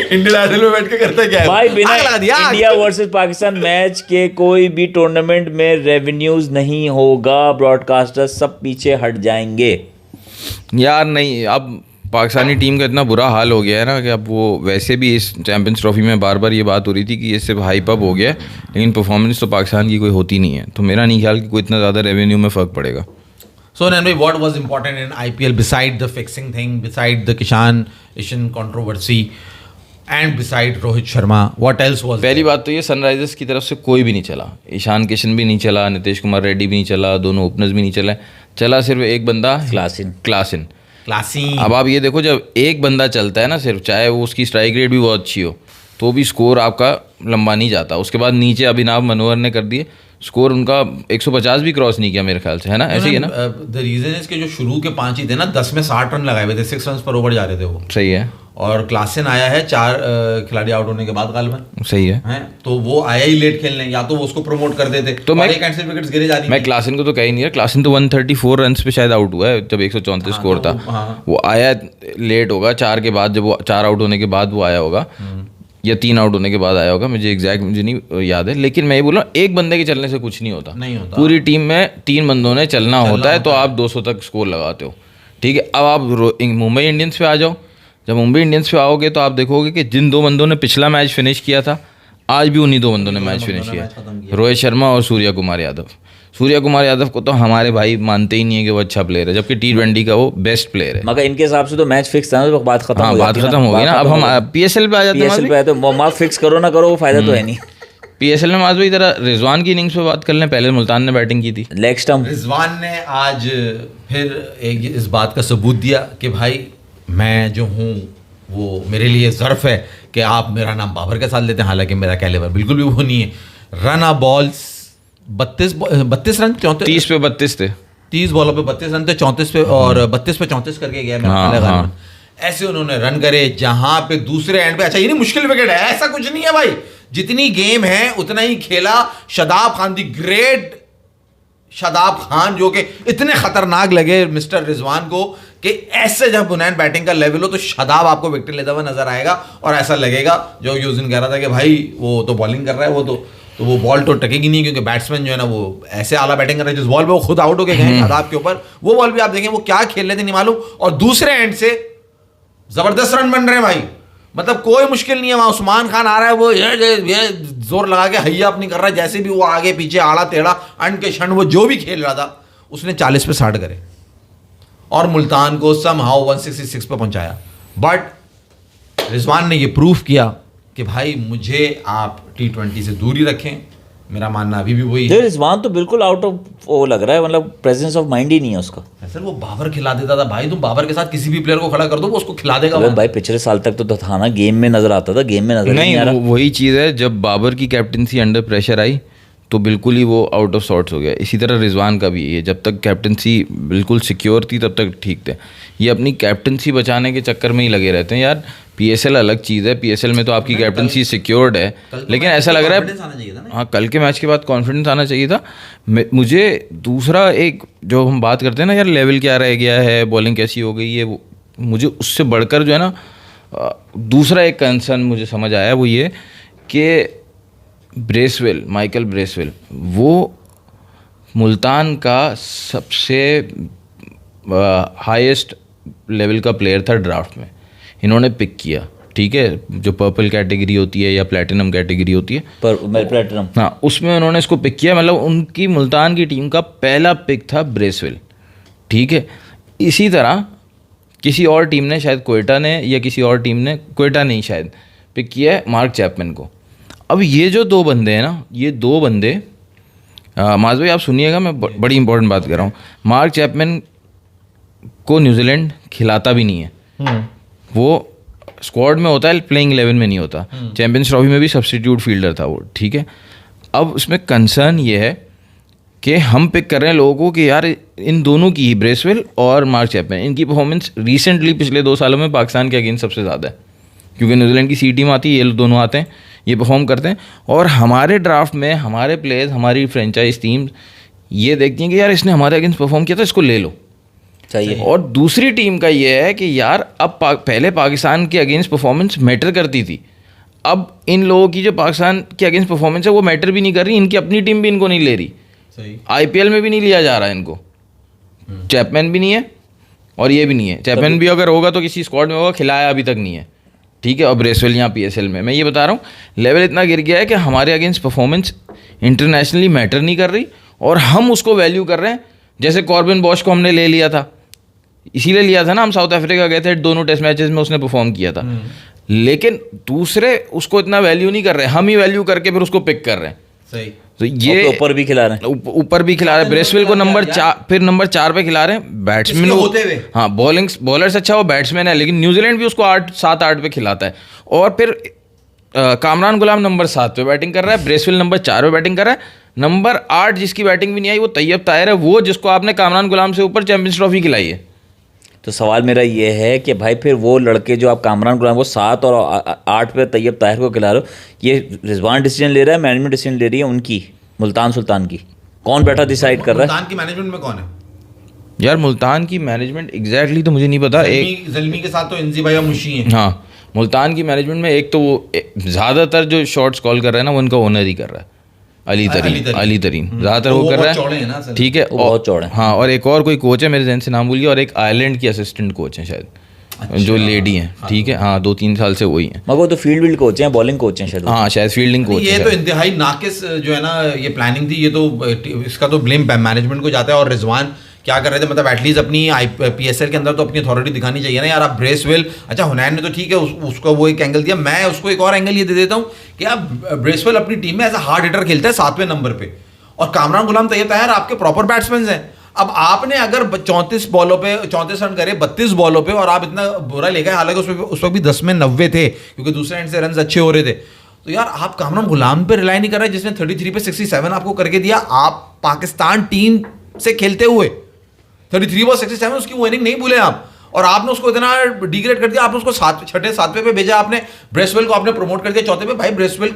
इंडियन आइडल में बैठ के करते क्या है भाई? बिना इंडिया वर्सेस पाकिस्तान मैच के कोई भी टूर्नामेंट में रेवेन्यूज नहीं होगा, ब्रॉडकास्टर्स सब पीछे हट जाएंगे यार। नहीं, अब पाकिस्तानी टीम का इतना बुरा हाल हो गया है ना कि अब वो वैसे भी इस चैंपियंस ट्रॉफी में बार बार ये बात हो रही थी कि ये सिर्फ हाइप अप हो गया है, लेकिन परफॉर्मेंस तो पाकिस्तान की कोई होती नहीं है। तो मेरा नहीं ख्याल कि कोई इतना ज़्यादा रेवेन्यू में फ़र्क पड़ेगा। So Nanvi, what was important in IPL beside the fixing thing, beside the Kishan controversy, and beside Rohit Sharma, what else was? पहली बात तो ये सनराइजर्स की तरफ से कोई भी नहीं चला, ईशान किशन भी नहीं चला, नीतीश कुमार रेड्डी भी नहीं चला, दोनों ओपनर्स भी नहीं चला, चला सिर्फ एक बंदा क्लासिन। अब आप ये देखो, जब एक बंदा चलता है ना सिर्फ, चाहे वो उसकी स्ट्राइक रेट भी बहुत अच्छी हो, तो भी स्कोर आपका लंबा नहीं जाता। उसके बाद नीचे अभिनव मनोहर ने कर दिए, स्कोर उनका 150 भी क्रॉस नहीं किया मेरे ख्याल से, है ना? ऐसे ही है ना? द रीजन इज के जो शुरू के 5 ही थे ना, 10 में 60 रन लगाए हुए थे, 6 रन पर ओवर जा रहे थे वो। सही है। और क्लासन आया है 4 खिलाड़ी आउट होने के बाद गालबन। सही है। तो वो आया ही लेट खेलने, या तो वो उसको प्रमोट कर देते तो मैं विकेट्स गिरे जा रही। मैं क्लासन को तो कह ही नहीं रहा, क्लासन तो 134 रन पे शायद आउट हुआ है जब 134 स्कोर था। वो आया लेट होगा, 4 के बाद, जब वो 4 आउट होने के बाद वो आया होगा, या 3 आउट होने के बाद आया होगा, मुझे नहीं याद है। लेकिन मैं ये बोल रहा हूँ, एक बंदे के चलने से कुछ नहीं होता। पूरी टीम में 3 बंदों ने चलना होता है, तो आप 200 तक स्कोर लगाते हो, ठीक है। अब आप मुंबई इंडियंस पे आ जाओ। जब मुंबई इंडियंस पे आओगे तो आप देखोगे कि जिन 2 बंदों ने पिछला मैच फिनिश किया था, आज भी उन्हीं 2 बंदों ने मैच फिनिश किया, रोहित शर्मा और सूर्या कुमार यादव। सूर्या कुमार यादव को तो हमारे भाई मानते ही नहीं है कि वो अच्छा प्लेयर है, जबकि T20 का वो बेस्ट प्लेयर है। मगर इनके हिसाब से तो मैच फिक्स था ना, तो बात खत्म। हाँ, बात खत्म हो गई ना। अब हम PSL पे आ जाते हैं। PSL पे आए तो मार्क फिक्स करो ना करो, वो फायदा तो है नहीं। PSL में आज भी तरह रिजवान की इनिंग्स पे बात कर लें। पहले मुल्तान ने बैटिंग की थी, लेग स्टंप। रिजवान ने आज फिर एक इस बात का सबूत दिया कि भाई मैं जो हूँ वो मेरे लिए ज़र्फ है कि आप मेरा नाम बाबर के साथ लेते हैं, हालांकि मेरा कैलिबर बिल्कुल भी वो नहीं है। रन ऑफ बॉल्स 32 रन 30 पे 32 थे, 30 बॉलों पे 32 रन थे, 34 पे और 32 पे 34 करके गया मेरा हाँ, ख्याल है। हाँ। ऐसे उन्होंने रन करे जहां पे दूसरे एंड पे, अच्छा ये नहीं मुश्किल विकेट है, ऐसा कुछ नहीं है भाई, जितनी गेम है उतना ही खेला। शादाब खान दी ग्रेट शादाब खान, जो कि इतने खतरनाक लगे मिस्टर रिजवान को कि ऐसे जब हुनैन बैटिंग का लेवल हो तो शादाब आपको विकेट लेता हुआ नजर आएगा और ऐसा लगेगा जो यूजिन कह रहा था कि भाई वो तो बॉलिंग कर रहा है, वो तो वो बॉल तो टकेगी नहीं, क्योंकि बैट्समैन जो है ना वो ऐसे आला बैटिंग कर रहे हैं, जिस बॉल पे वो खुद आउट होके गए शादाब के ऊपर, वो बॉल भी आप देखें वो क्या खेल रहे थे नहीं मालूम। और दूसरे एंड से जबरदस्त रन बन रहे हैं भाई, मतलब कोई मुश्किल नहीं है वहां। उस्मान खान आ रहा है, वो ये जोर लगा के हैया अपनी कर रहा है, जैसे भी वो आगे पीछे आड़ा टेढ़ा अंड के क्षण वो जो भी खेल रहा था उसने 40 पे 60 करे और मुल्तान को समहाउ 166 पे पहुंचाया। बट रिजवान ने ये प्रूफ किया कि भाई मुझे आप T20 से दूरी रखें, मेरा मानना अभी भी वही है। रिजवान तो बिल्कुल आउट ऑफ वो लग रहा है, मतलब प्रेजेंस ऑफ माइंड ही नहीं है उसका। सर वो बाबर खिला देता था भाई, तुम बाबर के साथ किसी भी प्लेयर को खड़ा कर दो वो उसको खिला देगा। अबे भाई पिछले साल तक तो था ना, गेम में नजर आता था, गेम में नजर नहीं आ रहा। वही चीज़ है, जब बाबर की कैप्टनसी अंडर प्रेशर आई तो बिल्कुल ही वो आउट ऑफ सॉर्ट्स हो गया। इसी तरह रिजवान का भी ये, जब तक कैप्टनसी बिल्कुल सिक्योर थी तब तक ठीक थे, ये अपनी कैप्टनसी बचाने के चक्कर में ही लगे रहते हैं। यार PSL अलग चीज़ है, PSL में तो आपकी कैप्टनसी सिक्योर्ड है, लेकिन ऐसा लग रहा है हाँ कल के मैच के बाद कॉन्फिडेंस आना चाहिए था। मुझे दूसरा एक जो हम बात करते हैं ना यार, लेवल क्या रह गया है, बॉलिंग कैसी हो गई है, मुझे उससे बढ़कर जो है ना दूसरा एक कंसर्न मुझे समझ आया, वो ये कि ब्रेसवेल, माइकल ब्रेसवेल, वो मुल्तान का सबसे हाईएस्ट लेवल का प्लेयर था ड्राफ्ट में, इन्होंने पिक किया, ठीक है, जो पर्पल कैटेगरी होती है या प्लैटिनम कैटेगरी होती है, पर प्लैटिनम, हाँ उसमें उन्होंने इसको पिक किया, मतलब उनकी मुल्तान की टीम का पहला पिक था ब्रेसवेल, ठीक है। इसी तरह किसी और टीम ने, शायद क्वेटा ने या किसी और टीम ने, क्वेटा नहीं शायद, पिक किया है मार्क चैपमैन को। अब ये जो दो बंदे हैं ना, ये दो बंदे, माज भाई आप सुनिएगा, मैं बड़ी इंपॉर्टेंट बात कर रहा हूँ, मार्क चैपमैन को न्यूजीलैंड खिलाता भी नहीं है, वो स्क्वाड में होता है, प्लेइंग 11 में नहीं होता। चैंपियंस ट्रॉफी में भी सब्स्टिट्यूट फील्डर था वो, ठीक है। अब उसमें कंसर्न ये है कि हम पिक कर रहे हैं लोगों को कि यार इन दोनों की, ब्रेसवेल और मार्क चैपमैन, इनकी परफॉर्मेंस रिसेंटली पिछले 2 सालों में पाकिस्तान के अगेंस्ट सबसे ज़्यादा है, क्योंकि न्यूजीलैंड की सी टीम आती है, ये दोनों आते हैं, ये परफॉर्म करते हैं, और हमारे ड्राफ्ट में हमारे प्लेयर्स, हमारी फ्रेंचाइज टीम ये देखती हैं कि यार इसने हमारे अगेंस्ट परफॉर्म किया था, इसको ले लो चाहिए। और दूसरी टीम का ये है कि यार अब पहले पाकिस्तान के अगेंस्ट परफॉर्मेंस मैटर करती थी, अब इन लोगों की जो पाकिस्तान के अगेंस्ट परफॉर्मेंस है वो मैटर भी नहीं कर रही, इनकी अपनी टीम भी इनको नहीं ले रही, IPL में भी नहीं लिया जा रहा है इनको, चैपमैन भी नहीं है और ये भी नहीं है, चैपमैन भी अगर होगा तो किसी स्क्वाड में होगा, खिलाया अभी तक नहीं है, ठीक है। और ब्रेसवेल यहाँ PSL में, मैं ये बता रहा हूँ, लेवल इतना गिर गया है कि हमारे अगेंस्ट परफॉर्मेंस इंटरनेशनली मैटर नहीं कर रही और हम उसको वैल्यू कर रहे हैं। जैसे कॉर्बिन बॉश को हमने ले लिया था, इसीलिए लिया था ना, हम साउथ अफ्रीका गए थे, दोनों टेस्ट मैचेस में उसने परफॉर्म किया था, लेकिन दूसरे उसको इतना वैल्यू नहीं कर रहे, हम ही वैल्यू करके फिर उसको पिक कर रहे हैं। सही, तो ये ऊपर भी खिला रहे हैं, ऊपर भी खिला रहे हैं, ब्रेसवेल को नंबर 4, फिर नंबर 4 पे खिला रहे हैं, बैट्समैन होते हुए, हाँ बॉलर से अच्छा वो बैट्समैन है, लेकिन न्यूजीलैंड भी उसको 7-8 पे खिलाता है। और फिर कामरान गुलाम नंबर 7 पे बैटिंग कर रहा है, ब्रेसवेल नंबर 4 पे बैटिंग कर रहा है, नंबर 8 जिसकी बैटिंग भी नहीं आई वो तैयब ताहिर है, वो जिसको आपने कामरान गुलाम से ऊपर चैंपियंस ट्रॉफी खिलाई है। तो सवाल मेरा ये है कि भाई फिर वो लड़के जो आप कामरान गुलाम को 7 और 8 पे तैयब ताहिर को खिला रहे हो, ये रिजवान डिसीजन ले रहा है, मैनेजमेंट डिसीजन ले रही है उनकी, मुल्तान सुल्तान की, कौन बैठा डिसाइड कर रहा है? मुल्तान की मैनेजमेंट में कौन है यार? मुल्तान की मैनेजमेंट एग्जैक्टली तो मुझे नहीं पता, एक जल्मी के साथ तो इंजी भाई और मुशी हैं। हाँ, मुल्तान की मैनेजमेंट में एक तो वो ज़्यादातर जो शॉट्स कॉल कर रहा है ना, वो उनका ओनर ही कर रहा है, अली तरीन ज़्यादातर वो कर रहा है, ठीक है, बहुत चौड़े। हाँ, और एक और कोई कोच है, मेरे जहन से नाम भूल गया, और एक आयरलैंड की असिस्टेंट कोच है शायद, जो लेडी हैं, ठीक है, हाँ 2-3 साल से वही हैं, मगर वो तो फील्ड कोच हैं, बॉलिंग कोच हैं शायद, हाँ शायद फील्डिंग कोच। ये तो इंतहाई नाकिस जो है ना ये प्लानिंग थी, ये तो इसका तो ब्लेम मैनेजमेंट को जाता है। और रिजवान क्या कर रहे थे, मतलब एटलीस्ट अपनी PSL के अंदर तो अपनी अथॉरिटी दिखानी चाहिए ना यार। आप ब्रेसवेल, अच्छा हुनैन ने तो ठीक है उसको वो एक एंगल दिया, मैं उसको एक और एंगल ये दे देता हूँ कि आप ब्रेसवेल अपनी टीम में एज अ हार्ड हिटर खेलता है 7वें नंबर पे, और कामरान गुलाम तैयब ताहिर आपके प्रॉपर बैट्समैन हैं। अब आपने अगर 34 बॉलों पे 34 रन करे 32 बॉलों पे और आप इतना बुरा ले गए, हालांकि उस वक्त भी 10 में 90 थे क्योंकि दूसरे एंड से रन अच्छे हो रहे थे, तो यार आप कामरान गुलाम पे रिलाई नहीं कर रहे जिसने 33 पे 67 आपको करके दिया। आप पाकिस्तान टीम से खेलते हुए 33 बॉल 67 उसकी वो इनिंग नहीं भूले आप, और आपने उसको इतना डिग्रेड कर दिया। आपने उसको छठे सातवें पे भेजा, आपने ब्रेसवेल को आपने प्रमोट कर दिया चौथे पे। भाई ब्रेसवेल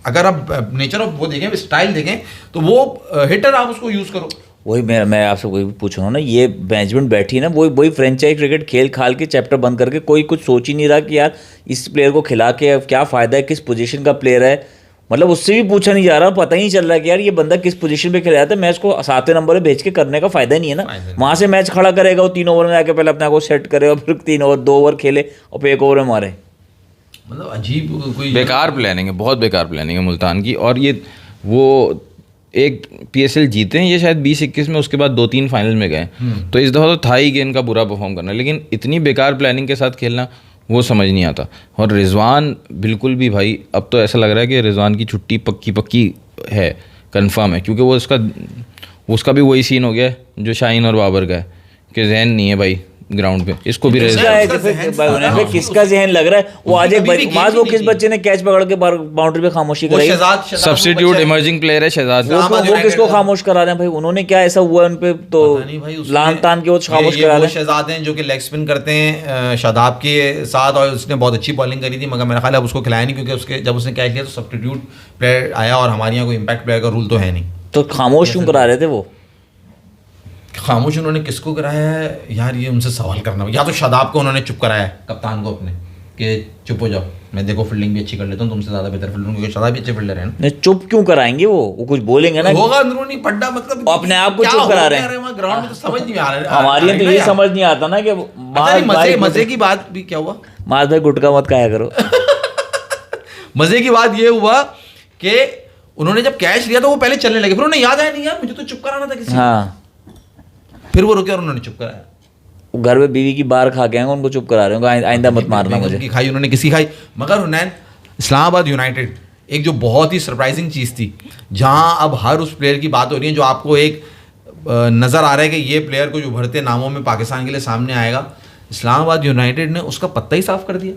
अगर आप नेचर ऑफ वो देखें, स्टाइल देखें, तो वो हिटर आप उसको यूज करो। वही मैं आपसे वही पूछ रहा हूँ ना, ये मैनेजमेंट बैठी ना वही फ्रेंचाइज क्रिकेट खेल खाल के चैप्टर बंद करके कोई कुछ सोच ही नहीं रहा कि यार इस प्लेयर को खिला के क्या फ़ायदा है, किस पोजीशन का प्लेयर है, मतलब उससे भी पूछा नहीं जा रहा, पता ही नहीं चल रहा है कि यार ये बंदा किस पोजीशन पे खेल रहा था। मैच को 7वें नंबर पे भेज के करने का फायदा नहीं है ना, वहाँ से मैच खड़ा करेगा वो 3 ओवर में आके पहले अपने आप को सेट करे और फिर 2 ओवर खेले और फिर 1 ओवर में मारे। मतलब अजीब कोई बेकार प्लानिंग है, बहुत बेकार प्लानिंग है मुल्तान की। और ये वो एक PSL जीते हैं ये शायद 20-21 में, उसके बाद 2-3 फाइनल में गए, तो इस दफ़ा तो था ही कि इनका बुरा परफॉर्म करना, लेकिन इतनी बेकार प्लानिंग के साथ खेलना वो समझ नहीं आता। और रिजवान बिल्कुल भी भाई, अब तो ऐसा लग रहा है कि रिजवान की छुट्टी पक्की है, कंफर्म है, क्योंकि वो उसका भी वही सीन हो गया जो शाहीन और बाबर का है कि जहन नहीं है भाई ग्राउंड पे। इसको भी किसका जहन लग रहा है वो आज वो किस बच्चे ने कैच पकड़ के बाउंड्री पे खामोशी कराई, सब्स्टिट्यूट इमर्जिंग प्लेयर है शहजाद, वो किसको खामोश करा रहे हैं भाई, उन्होंने क्या ऐसा हुआ उन पे तो लान तान के वो खामोश करा रहे हैं। शहजाद हैं जो कि लेग स्पिन करते हैं शादाब के साथ, और उसने बहुत अच्छी बॉलिंग करी थी, मगर मेरा ख्याल है उसको खिलाया नहीं, क्योंकि उसके जब उसने कैच लिया तो सब्स्टिट्यूट प्लेयर आया, और हमारे यहाँ कोई इम्पैक्ट प्लेयर का रूल तो है नहीं। तो खामोश क्यों करा रहे थे वो? खामोश उन्होंने किसको कराया है यार, ये उनसे सवाल करना। या तो शादाब को उन्होंने चुप कराया है, कप्तान को अपने, कि चुप हो जाओ, मैं देखो फील्डिंग भी अच्छी कर लेता हूँ, तुमसे ज़्यादा बेहतर फील्डर हूँ, क्योंकि शादाब भी अच्छे फील्डर हैं ना। चुप क्यों कराएंगे वो कुछ बोलेंगे ना, होगा अंदरूनी पड्डा, मतलब अपने आप को चुप करा रहे हैं ग्राउंड में, तो समझ नहीं आ रहा है। हमारे तो ये समझ नहीं आता ना कि मजे की बात भी क्या हुआ, माज भाई गुटका मत खाया करो। मजे की बात ये हुआ कि उन्होंने जब कैच लिया तो वो पहले चलने लगे, फिर उन्हें याद आया नहीं यार मुझे तो चुप कराना था किसी। हाँ, फिर वो रुके और उन्होंने चुप कराया। घर में बीवी की बार खा के आएंगे, उनको चुप करा रहे हैं, आइंदा मत मारना मुझे। खाई उन्होंने किसी खाई। मगर हुनैन इस्लामाबाद यूनाइटेड एक जो बहुत ही सरप्राइजिंग चीज़ थी, जहां अब हर उस प्लेयर की बात हो रही है जो आपको एक नज़र आ रहा है कि ये प्लेयर को जो भरते नामों में पाकिस्तान के लिए सामने आएगा, इस्लामाबाद यूनाइटेड ने उसका पत्ता ही साफ कर दिया।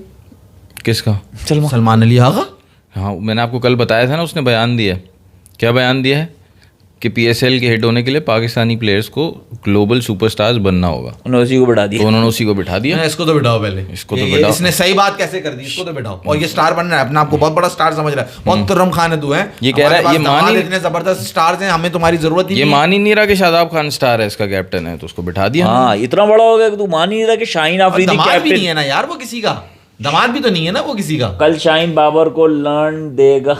किसका? सलमान अली आगा। हाँ, मैंने आपको कल बताया था ना, उसने बयान दिया है। क्या बयान दिया है? कि PSL के हिट होने के लिए पाकिस्तानी प्लेयर्स को ग्लोबल सुपरस्टार्स बनना होगा। उन्होंने उसी को बिठा दिया। तो उन्होंने उसी को बिठा दिया। इसको तो बिठाओ पहले, इसको तो बिठाओ। इसने सही बात कैसे कर दी, इसको तो बिठाओ। और ये स्टार बन रहा है, अपना आपको बहुत बड़ा स्टार समझ रहा है, बहुत तुर्रम खान है तू है, ये कह रहा है, ये मान इतने जबरदस्त स्टार्स हैं, हमें तुम्हारी जरूरत ही ये मान ही नहीं रहा कि शादाब खान स्टार है, इसका कैप्टन है, तो उसको बिठा दिया। हाँ, इतना बड़ा हो गया कि तू मान ही नहीं रहा कि शाहीन आफरीदी कैप्टन भी नहीं है ना यार, वो किसी का दामाद भी तो नहीं है ना वो किसी का। कल शाहीन बाबर को लर्न देगा,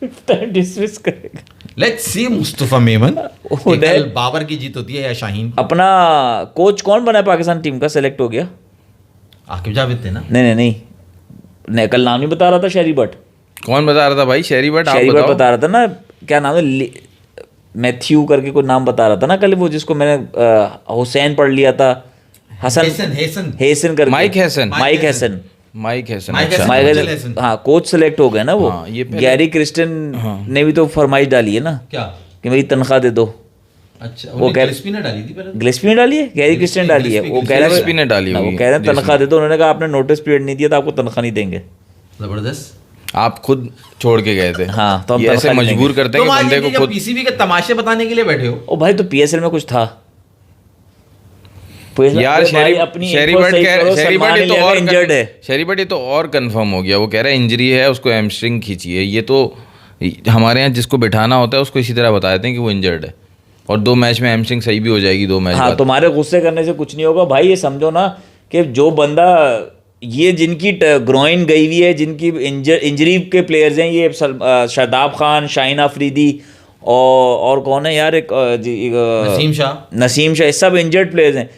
डिसमिस करेगा। लेट्स सी मुस्तफा मेमन, कल बाबर की जीत होती है या शाहीन। अपना कोच कौन बना है पाकिस्तान टीम का, सेलेक्ट हो गया? आकिब जावेद थे ना? नहीं, कल नाम नहीं बता रहा था शेरी बट। कौन बता रहा था भाई? शेरी बट बता रहा था ना, क्या नाम है, मैथ्यू करके कोई नाम बता रहा था ना कल, वो जिसको मैंने हुसैन पढ़ लिया था, हेसन करके, माइक हैसन। हाँ, कोच सेलेक्ट हो गया ना वो। हाँ, गैरी क्रिस्टन ने भी तो फरमाइश डाली है ना, क्या कि मेरी तनख्वाह दे दो। अच्छा, वो गिलेस्पी ने डाली थी पहले। गिलेस्पी ने डाली है, गैरी क्रिस्टन डाली है। वो कह रहे ने डाली, वो कह रहे हैं तनख्वाह दे दो। उन्होंने कहा आपने नोटिस पीरियड नहीं दिया तो आपको तनख्वाह नहीं देंगे। जबरदस्त। आप खुद छोड़ के गए थे। हाँ, तो हम ऐसे मजबूर करते हैं कि बंदे को खुद। पीसीबी के तमाशे बताने के लिए बैठे हो। ओ भाई, तो PSL में कुछ था यार? शेरी बट ये तो और कंफर्म हो गया। वो कह रहा है इंजरी है, उसको हैमस्ट्रिंग खींची है। ये तो हमारे यहाँ जिसको बिठाना होता है उसको इसी तरह बता देते हैं कि वो इंजर्ड है, और 2 मैच में हैमस्ट्रिंग सही भी हो जाएगी, 2 मैच। हाँ, तुम्हारे गुस्से करने से कुछ नहीं होगा भाई। ये समझो ना कि जो बंदा, ये जिनकी ग्रोइन गई हुई है, जिनकी इंजरी के प्लेयर्स हैं, ये शादाब खान, शाहीन आफरीदी और कौन है यार, नसीम शाह, सब इंजर्ड प्लेयर्स हैं।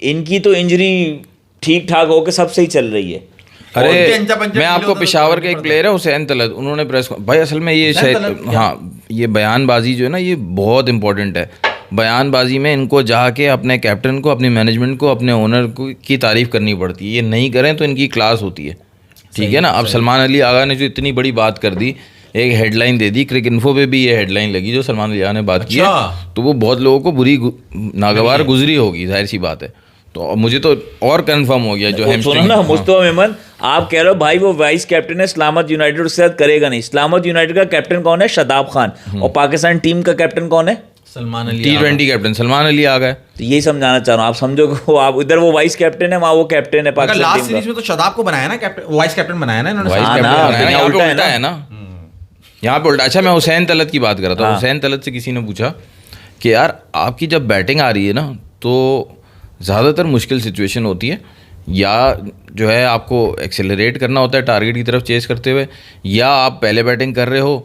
इनकी तो इंजरी ठीक ठाक होकर सब सही चल रही है। अरे मैं आपको पेशावर का एक प्लेयर है हुसैन तलत, उन्होंने प्रेस भाई असल में ये शायद, हाँ, ये बयानबाजी जो है ना, ये बहुत इंपॉर्टेंट है। बयानबाजी में इनको जाके अपने कैप्टन को, अपनी मैनेजमेंट को, अपने ओनर को की तारीफ करनी पड़ती है। ये नहीं करें तो इनकी क्लास होती है, ठीक है ना। अब सलमान अली आगा ने जो इतनी बड़ी बात कर दी, एक हेडलाइन दे दी, क्रिक इन्फो पे भी ये हेडलाइन लगी जो सलमान अली ने बात की है, अच्छा। तो वो बहुत लोगों को बुरी नागवार गुजरी होगी, जाहिर सी बात है। तो मुझे तो और कंफर्म हो गया जो सुनो हैमस्ट्रिंग। ना मुस्तफा मेमन, आप कह रहे हो भाई वो वाइस कैप्टन है इस्लामाबाद यूनाइटेड, उसके साथ करेगा नहीं। इस्लामाबाद यूनाइटेड का कैप्टन कौन है? शादाब खान। और पाकिस्तान टीम का कैप्टन कौन है? सलमान अली। T20 कैप्टन सलमान अली आ गए। तो यही समझाना चाह रहा हूँ, आप समझो कि वो आप इधर वो वाइस कैप्टन है, वहाँ वो कैप्टन है पाकिस्तान लास्ट टीम सीरीज में तो शादाब को बनाया ना कैप्टन, वाइस कैप्टन बनाया ना इन्होंने। वाइस हाँ कैप्टन ना, बनाया ना, यहाँ यहाँ पे उल्टा है उल्टा ना। है ना, यहाँ पे उल्टा। अच्छा मैं हुसैन तलत की बात कर रहा था। हुसैन तलत से किसी ने पूछा कि यार आपकी जब बैटिंग आ रही है ना तो ज़्यादातर मुश्किल सिचुएशन होती है, या जो है आपको एक्सेलरेट करना होता है टारगेट की तरफ चेस करते हुए, या आप पहले बैटिंग कर रहे हो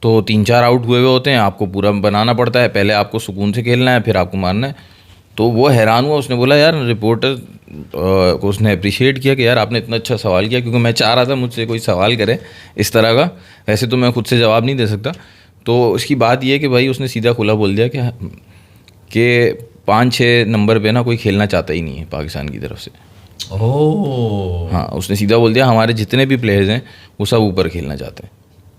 तो 3-4 आउट हुए होते हैं, आपको पूरा बनाना पड़ता है, पहले आपको सुकून से खेलना है फिर आपको मारना है। तो वो हैरान हुआ, उसने बोला यार रिपोर्टर को उसने अप्रिशिएट किया कि यार आपने इतना अच्छा सवाल किया, क्योंकि मैं चाह रहा था मुझसे कोई सवाल करे इस तरह का, वैसे तो मैं खुद से जवाब नहीं दे सकता। तो उसकी बात ये है कि भाई उसने सीधा खुला बोल दिया कि 5-6 नंबर पे ना कोई खेलना चाहता ही नहीं है पाकिस्तान की तरफ से। ओह, हाँ उसने सीधा बोल दिया हमारे जितने भी प्लेयर्स हैं वो सब ऊपर खेलना चाहते हैं।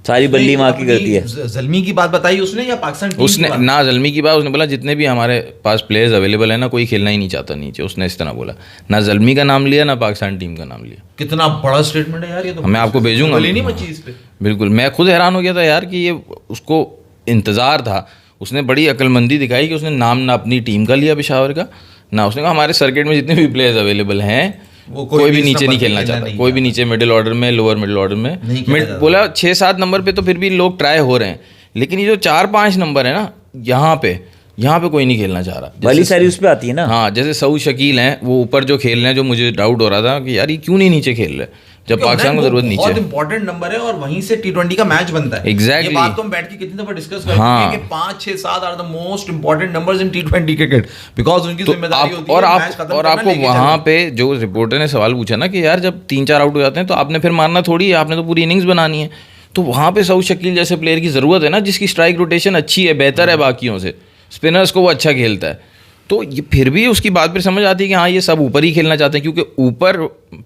सारी बल्ली माँ की गलती है। जल्मी की बात बताई उसने या पाकिस्तान टीम उसने की बात? ना जल्मी की बात, उसने बोला जितने भी हमारे पास प्लेयर्स अवेलेबल है ना कोई खेलना ही नहीं चाहता नीचे, उसने इस तरह बोला। ना जल्मी का नाम लिया ना पाकिस्तान टीम का नाम लिया। कितना बड़ा स्टेटमेंट है यार ये तो। मैं आपको भेजूंगा। बोली नहीं मची इस पे। बिल्कुल, मैं खुद हैरान हो गया था यार कि ये उसको इंतज़ार था। उसने बड़ी अक्लमंदी दिखाई कि उसने नाम ना अपनी टीम का लिया पेशावर का, ना उसने कहा हमारे सर्किट में जितने भी प्लेयर्स अवेलेबल हैं वो कोई भी नीचे नहीं खेलना चाहता, कोई भी नीचे मिडिल ऑर्डर में, लोअर मिडिल ऑर्डर में बोला 6-7 नंबर पे तो फिर भी लोग ट्राई हो रहे हैं, लेकिन ये जो 4-5 नंबर है ना यहाँ पे कोई नहीं खेलना चाह रहा। बली सारी उस पे आती है ना। हाँ जैसे सऊद शकील हैं वो ऊपर जो खेल रहे हैं, जो मुझे डाउट हो रहा था कि यार ये क्यों नहीं नीचे खेल रहे जब पाकिस्तान को जरूरत नीचे। बहुत इंपॉर्टेंट नंबर है और वहीं से T20 का मैच बनता है। Exactly. ये बात तो हम बैठ के कितनी दफा डिस्कस कर हाँ। चुके हैं कि 5, 6, 7 are the most important numbers in T20 cricket, because उनकी जिम्मेदारी होती है और मैच खत्म और करना, आपको लेके वहाँ चलना। पे जो रिपोर्टर ने सवाल पूछा ना कि यार जब 3-4 आउट हो जाते हैं तो आपने फिर मारना थोड़ी है, आपने तो पूरी इनिंग्स बनानी है। तो वहाँ पे सऊद शकील जैसे प्लेयर की ज़रूरत है ना जिसकी स्ट्राइक रोटेशन अच्छी है, बेहतर है बाकियों से, स्पिनर्स को वो अच्छा खेलता है। तो ये फिर भी उसकी बात पर समझ आती है कि हाँ ये सब ऊपर ही खेलना चाहते हैं, क्योंकि ऊपर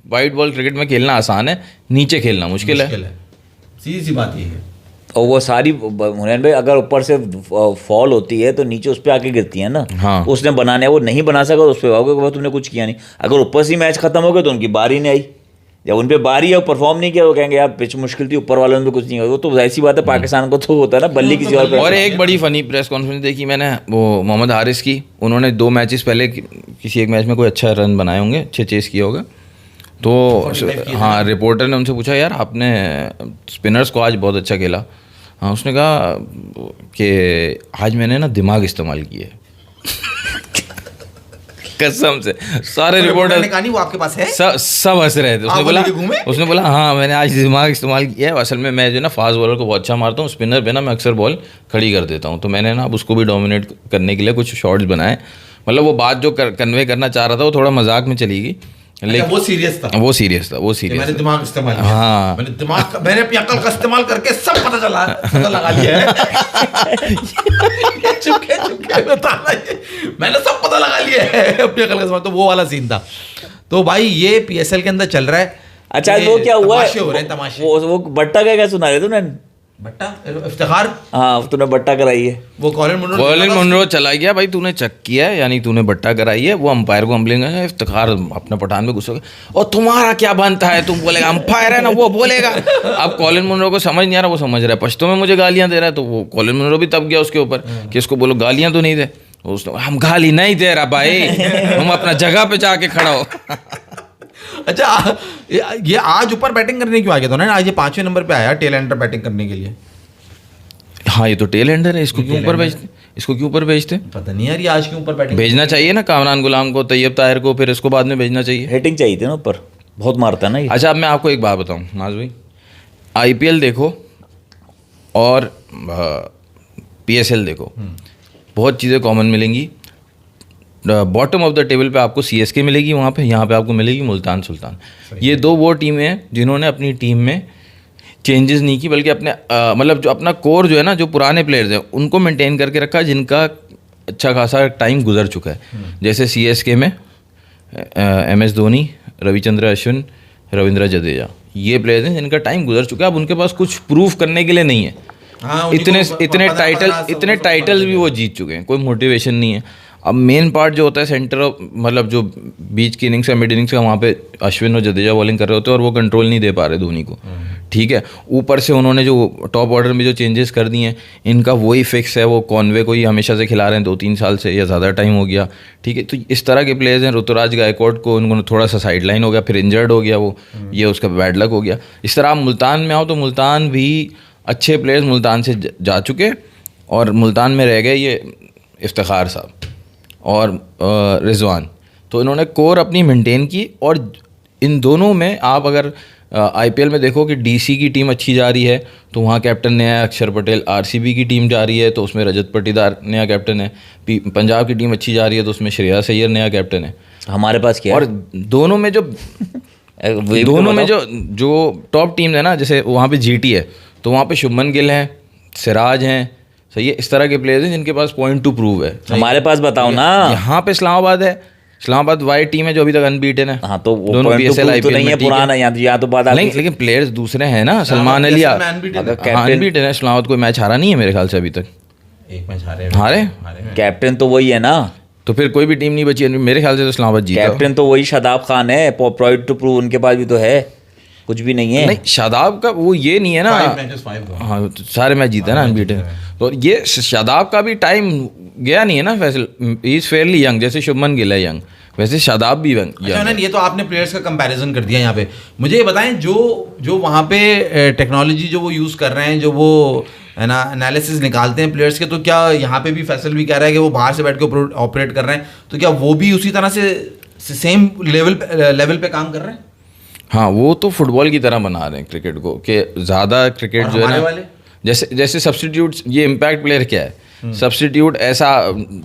वाइट बॉल क्रिकेट में खेलना आसान है, नीचे खेलना मुश्किल है। सीधी सी बात ये है। और वो सारी हुनैन भाई अगर ऊपर से फॉल होती है तो नीचे उस पर आके गिरती है ना। हाँ। उसने बनाने वो नहीं बना सका तो उस पर आओगे तुमने कुछ किया नहीं। अगर ऊपर से मैच खत्म हो गया तो उनकी बारी नहीं आई, जब उन पे बारी है वो परफॉर्म नहीं किया वो कहेंगे यार पिच मुश्किल थी, ऊपर वालों ने भी कुछ नहीं किया। वो तो ऐसी बात है, पाकिस्तान को तो होता है ना बल्ली किसी और एक बड़ी फनी प्रेस कॉन्फ्रेंस देखी मैंने वो मोहम्मद हारिस की, उन्होंने 2 मैचेस पहले किसी एक मैच में कोई अच्छा रन बनाए होंगे, अच्छे चेस किया होगा। तो हाँ रिपोर्टर ने उनसे पूछा यार आपने स्पिनर्स को आज बहुत अच्छा खेला। हाँ उसने कहा कि आज मैंने ना दिमाग इस्तेमाल किया है। कसम से सारे रिपोर्टर ने कहा नहीं वो आपके पास है। सब हंस रहे थे। उसने बोला हाँ मैंने आज दिमाग इस्तेमाल किया है। असल में मैं जो ना फास्ट बॉलर को बहुत अच्छा मारता हूँ, स्पिनर पे ना मैं अक्सर बॉल खड़ी कर देता हूँ, तो मैंने ना अब उसको भी डोमिनेट करने के लिए कुछ शॉट्स बनाए। मतलब वो बात जो कन्वे करना चाह रहा था वो थोड़ा मजाक में चली गई, लेकिन वो सीरियस था। मैंने दिमाग इस्तेमाल किया। हाँ मैंने अपनी अकल का इस्तेमाल करके सब पता लगा लिया है। चुपके बताना, मैंने सब पता लगा लिया है अपनी अकल का इस्तेमाल। तो वो वाला सीन था। तो भाई ये PSL के अंदर चल रहा है। अच्छा वो क्या हुआ तमाशे हो रहे हैं, तमाशे। वो बट्टा क्या सुना रहे थे ना बट्टा इफ्तिखार। हाँ तूने बट्टा कराई है। वो कॉलिन मुनरो चला गया भाई, तूने चेक किया है यानी तूने बट्टा कराई है। वो अंपायर को कंप्लेन है, इफ्तिखार अपना पठान में घुसोगे और तुम्हारा क्या बनता है, तुम बोलेगा अंपायर है ना वो बोलेगा। अब कॉलिन मुनरो को समझ नहीं आ रहा, वो समझ रहा है पश्तो में मुझे गालियां दे रहा है, तो वो कॉलिन मुनरो भी तब गया उसके ऊपर कि इसको बोलो गालियां तो नहीं दे। उसने हम गाली नहीं दे रहा भाई, हम अपना जगह पे जाके खड़ा हो। अच्छा ये आज ऊपर बैटिंग करने क्यों आ गया था ना, आज ये 5वें नंबर पे आया टेल एंडर बैटिंग करने के लिए। हाँ ये तो टेल एंडर है, इसको क्यों ऊपर भेजते, इसको क्यों ऊपर भेजते? पता नहीं यार ये आज क्यों ऊपर बैटिंग भेजना चाहिए ना कामरान गुलाम को, तैयब ताहिर को, फिर इसको बाद में भेजना चाहिए। हिटिंग चाहिए थी ना ऊपर, बहुत मारता है ना ये। अच्छा अब मैं आपको एक बात बताऊँ नाज भाई, IPL देखो और PSL देखो, बहुत चीज़ें कॉमन मिलेंगी। बॉटम ऑफ द टेबल पे आपको CSK मिलेगी, वहाँ पे यहाँ पे आपको मिलेगी मुल्तान सुल्तान। ये 2 वो टीमें हैं जिन्होंने अपनी टीम में चेंजेस नहीं की, बल्कि अपने मतलब जो अपना कोर जो है ना, जो पुराने प्लेयर्स हैं उनको मेंटेन करके रखा, जिनका अच्छा खासा टाइम गुजर चुका है। जैसे CSK में MS धोनी, रविचंद्र अश्विन, रविंद्र जडेजा, ये प्लेयर्स हैं जिनका टाइम गुजर चुका है, अब उनके पास कुछ प्रूफ करने के लिए नहीं है। हाँ, उन्हीं को इतने टाइटल्स भी वो जीत चुके हैं, कोई मोटिवेशन नहीं है। अब मेन पार्ट जो होता है सेंटर ऑफ, मतलब जो बीच की इनिंग्स का, मिड इनिंग्स का, वहाँ पे अश्विन और जडेजा बॉलिंग कर रहे होते हैं और वो कंट्रोल नहीं दे पा रहे धोनी को, ठीक है। ऊपर से उन्होंने जो टॉप ऑर्डर में जो चेंजेस कर दिए हैं, इनका वही फिक्स है, वो कॉनवे को ही हमेशा से खिला रहे हैं 2-3 साल से या ज़्यादा टाइम हो गया, ठीक है। तो इस तरह के प्लेयर्स हैं। ऋतुराज गायकवाड को उनको थोड़ा सा साइड लाइन हो गया, फिर इंजर्ड हो गया वो, ये उसका बैड लक हो गया। इस तरह आप मुल्तान में आओ तो मुल्तान भी अच्छे प्लेयर्स मुल्तान से जा चुके, और मुल्तान में रह गए ये इफ्तिखार साहब और रिजवान। तो इन्होंने कोर अपनी मेंटेन की, और इन दोनों में आप अगर आईपीएल में देखो कि डीसी की टीम अच्छी जा रही है तो वहाँ कैप्टन नया है अक्षर पटेल, आरसीबी की टीम जा रही है तो उसमें रजत पाटीदार नया कैप्टन है, पंजाब की टीम अच्छी जा रही है तो उसमें श्रेयस अय्यर नया कैप्टन है। हमारे पास क्या और दोनों में जो टॉप टीम है ना, जैसे वहाँ पे जीटी है तो वहाँ पे शुभमन गिल हैं, सिराज हैं, सही है, इस तरह के प्लेयर्स हैं जिनके पास पॉइंट टू प्रूव है। हमारे पास बताओ ना। यहाँ पे इस्लामाबाद है, इस्लामाबाद वाइट टीम है जो अभी तक अनबीटन है। हाँ तो वो दोनों पीएसएल तो नहीं है, पुराना यहाँ तो बात नहीं, लेकिन प्लेयर्स दूसरे हैं ना। सलमान अली अनबीटन है, इस्लामाबाद कोई मैच हारा नहीं है मेरे ख्याल से अभी तक। एक मैच हारे कैप्टन तो वही है ना, तो फिर कोई भी टीम नहीं बची मेरे ख्याल से तो इस्लामाबाद जीता। कैप्टन तो वही शादाब खान है, पॉइंट टू प्रूव उनके पास भी तो है, कुछ भी नहीं है। नहीं, शादाब का वो ये नहीं है ना, हाँ सारे मैच जीता है ना अनबीटन। तो ये शादाब का भी टाइम गया नहीं है ना, Faisal he is fairly young, जैसे शुभमन गिल है यंग, वैसे शादाब भी यंग। अच्छा, ये तो आपने प्लेयर्स का कंपैरिजन कर दिया यहाँ पे। मुझे ये बताएं, जो वहाँ पे टेक्नोलॉजी जो वो यूज़ कर रहे हैं, जो वो है ना एनालिसिस निकालते हैं प्लेयर्स के, तो क्या यहाँ पे भी फैसल भी कह रहा है कि वो बाहर से बैठ के ऑपरेट कर रहे हैं, तो क्या वो भी उसी तरह से सेम लेवल पे काम कर रहे हैं? हाँ, वो तो फुटबॉल की तरह बना रहे हैं क्रिकेट को, कि ज़्यादा क्रिकेट जो है ना, जैसे सब्स्टिट्यूट, ये इम्पैक्ट प्लेयर क्या है, सब्स्टिट्यूट ऐसा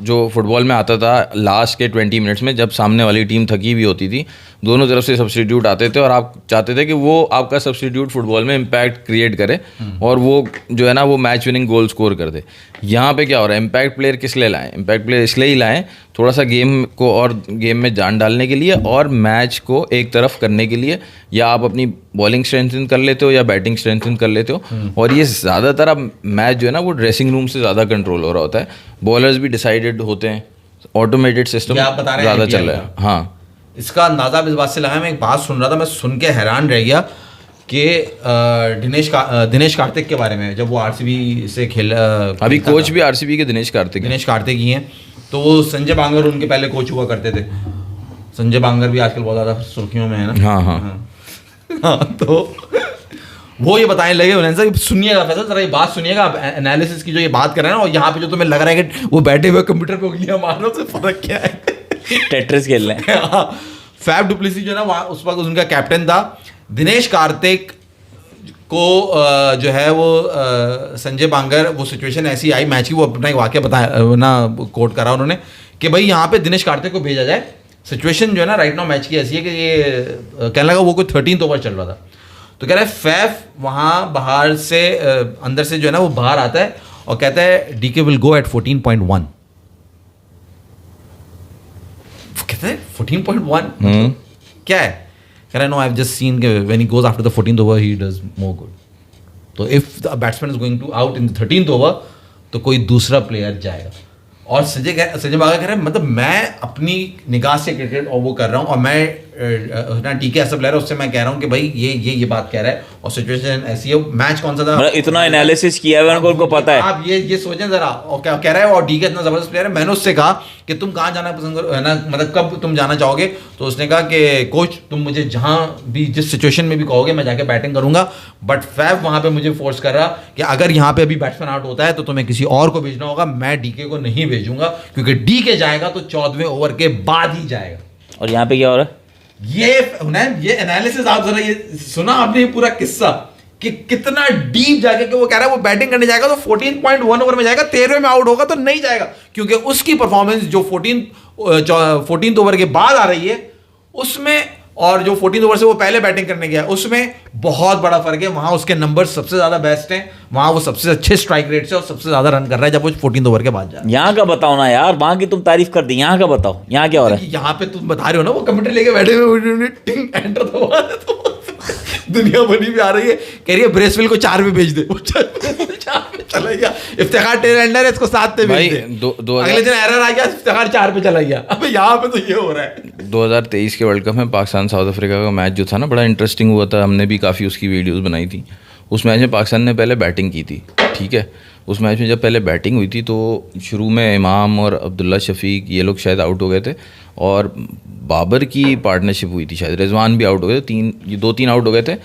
जो फुटबॉल में आता था लास्ट के 20 मिनट्स में, जब सामने वाली टीम थकी हुई होती थी, दोनों तरफ से सब्स्टिट्यूट आते थे और आप चाहते थे कि वो आपका सब्स्टिट्यूट फुटबॉल में इम्पैक्ट क्रिएट करे और वो जो है ना वो मैच विनिंग गोल स्कोर कर दे। यहाँ पे क्या हो रहा है, इम्पैक्ट प्लेयर किस लिए लाएं? इम्पैक्ट प्लेयर इसलिए ही लाएं थोड़ा सा गेम को और गेम में जान डालने के लिए और मैच को एक तरफ करने के लिए, या आप अपनी बॉलिंग स्ट्रेंथन कर लेते हो या बैटिंग स्ट्रेंथन कर लेते हो। और ये ज़्यादातर अब मैच जो है ना वो ड्रेसिंग रूम से ज़्यादा कंट्रोल हो रहा होता है, बॉलर्स भी डिसाइडेड होते हैं, ऑटोमेटेड सिस्टम ज़्यादा चल रहा है। हाँ, इसका अंदाज़ा इस बात से लगा, मैं एक बात सुन रहा था, मैं सुन के हैरान रह गया कि दिनेश कार्तिक के बारे में, जब वो आरसीबी से अभी कोच भी आरसीबी के दिनेश कार्तिक ही हैं, तो वो संजय बांगर उनके पहले कोच हुआ करते थे। संजय बांगर भी आजकल बहुत ज़्यादा सुर्खियों में है ना। हाँ, तो वो ये बताने लगे, उन्होंने सुनिएगा फैसल, जरा ये बात सुनिएगा, आप एनालिसिस की जो ये बात कर रहे हैं ना, और यहाँ पे जो तुम्हें लग रहा है कि वो बैठे हुए कंप्यूटर पे उंगलियां मारने से फर्क क्या है? टेट्रिस खेल रहे हैं। फैफ डुप्लेसी जो है ना, वहाँ उस वक्त उनका कैप्टन था। दिनेश कार्तिक को जो है वो संजय बांगर, वो सिचुएशन ऐसी आई मैच की, वो अपना एक वाकया बताया ना, कोट करा उन्होंने कि भाई यहाँ पे दिनेश कार्तिक को भेजा जाए। सिचुएशन जो है ना राइट नाउ मैच की ऐसी है कि ये कहने लगा, वो कोई 13th ओवर चल रहा था, तो कह रहा है फैफ वहाँ बाहर से अंदर से जो है ना वो बाहर आता है और कहता है डीके विल गो एट 14.1। कहता है 14.1 क्या है? कह रहा है no, I have just seen when he goes after the 14th over he does more good. तो if the batsman is going to out in the 13th over तो कोई दूसरा प्लेयर जाएगा। और संजय बांगर कह रहे हैं मतलब मैं अपनी निगाह से क्रिकेट और वो कर रहा हूँ, और मैं ना टीके ऐसा प्लेयर है उससे मैं कह रहा हूँ कि भाई ये बात कह रहा है, और सिचुएशन ऐसी है। मैच कौन सा था, मतलब इतना एनालिसिस किया है उनको पता है। आप ये सोचें जरा, और क्या कह रहा है, और डीके इतना जबरदस्त प्लेयर है। मैंने उससे कहा कि तुम कहाँ जाना पसंद करो, है ना, मतलब कब तुम जाना चाहोगे? तो उसने कहा कि कोच तुम मुझे जहाँ भी जिस सिचुएशन में भी कहोगे मैं जाके बैटिंग करूंगा। बट फैफ वहाँ पे मुझे फोर्स कर रहा कि अगर यहाँ पे अभी बैट्समैन आउट होता है तो तुम्हें किसी और को भेजना होगा, मैं डीके को नहीं भेजूंगा, क्योंकि डीके जाएगा तो 14वें ओवर के बाद ही जाएगा। और यहाँ पे क्या हो रहा है, ये एनालिसिस आप जरा ये सुना आपने, ये पूरा किस्सा कि कितना डीप जाके कि वो कह रहा है वो बैटिंग करने जाएगा तो 14.1 ओवर में जाएगा, 13वें में आउट होगा तो नहीं जाएगा, क्योंकि उसकी परफॉर्मेंस जो 14th ओवर के बाद आ रही है उसमें, और जो 14th ओवर से वो पहले बैटिंग करने गया उसमें बहुत बड़ा फर्क है। वहां उसके नंबर सबसे ज्यादा बेस्ट हैं, वहां वो सबसे अच्छे स्ट्राइक रेट से और सबसे ज्यादा रन कर रहा है जब वो 14th ओवर के बाद जा रहा है। यहाँ का बताओ ना यार, वहां की तुम तारीफ कर दी, यहाँ का बताओ, यहाँ क्या हो रहा है? यहाँ पे तुम बता रहे हो ना, वो कंप्यूटर लेके बैठे हुए एंटर दुनिया बनी भी आ रही है, कह रही है ब्रेसवेल को 4 पे भेज दे, वो 4 पे चला गया। इफ्तिखार टेलेंडर है, इसको 7 पे भेज दे। अगले दिन एरर आ गया, इफ्तिखार 4 पे चला गया। अबे यहाँ पे तो ये हो रहा है। 2023 के वर्ल्ड कप में पाकिस्तान साउथ अफ्रीका का मैच जो था ना, बड़ा इंटरेस्टिंग हुआ था। हमने भी काफ़ी उसकी वीडियोस बनाई थी। उस मैच में पाकिस्तान ने पहले बैटिंग की थी, ठीक है। उस मैच में जब पहले बैटिंग हुई थी तो शुरू में इमाम और अब्दुल्ला शफीक ये लोग शायद आउट हो गए थे, और बाबर की पार्टनरशिप हुई थी, शायद रिजवान भी आउट हो गए थे, 2-3 आउट हो गए थे,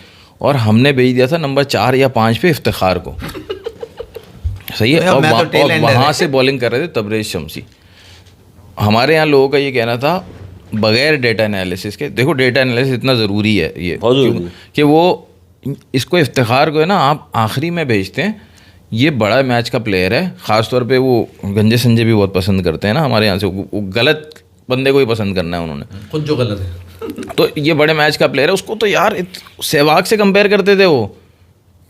और हमने भेज दिया था नंबर 4 या 5 पे इफ्तिखार को, सही है। और वहाँ से बॉलिंग कर रहे थे तबरेज़ शम्सी। हमारे यहाँ लोगों का ये कहना था बगैर डेटा एनालिसिस के, देखो डेटा एनालिसिस इतना ज़रूरी है ये कि वो इसको इफ्तिखार को है ना आप आखिरी में भेजते हैं। ये बड़ा मैच का प्लेयर है, ख़ास तौर पे वो गंजे संजय भी बहुत पसंद करते हैं ना हमारे यहाँ से, वो गलत बंदे को ही पसंद करना है उन्होंने, खुद जो गलत है। तो ये बड़े मैच का प्लेयर है, उसको तो यार सहवाग से कंपेयर करते थे। वो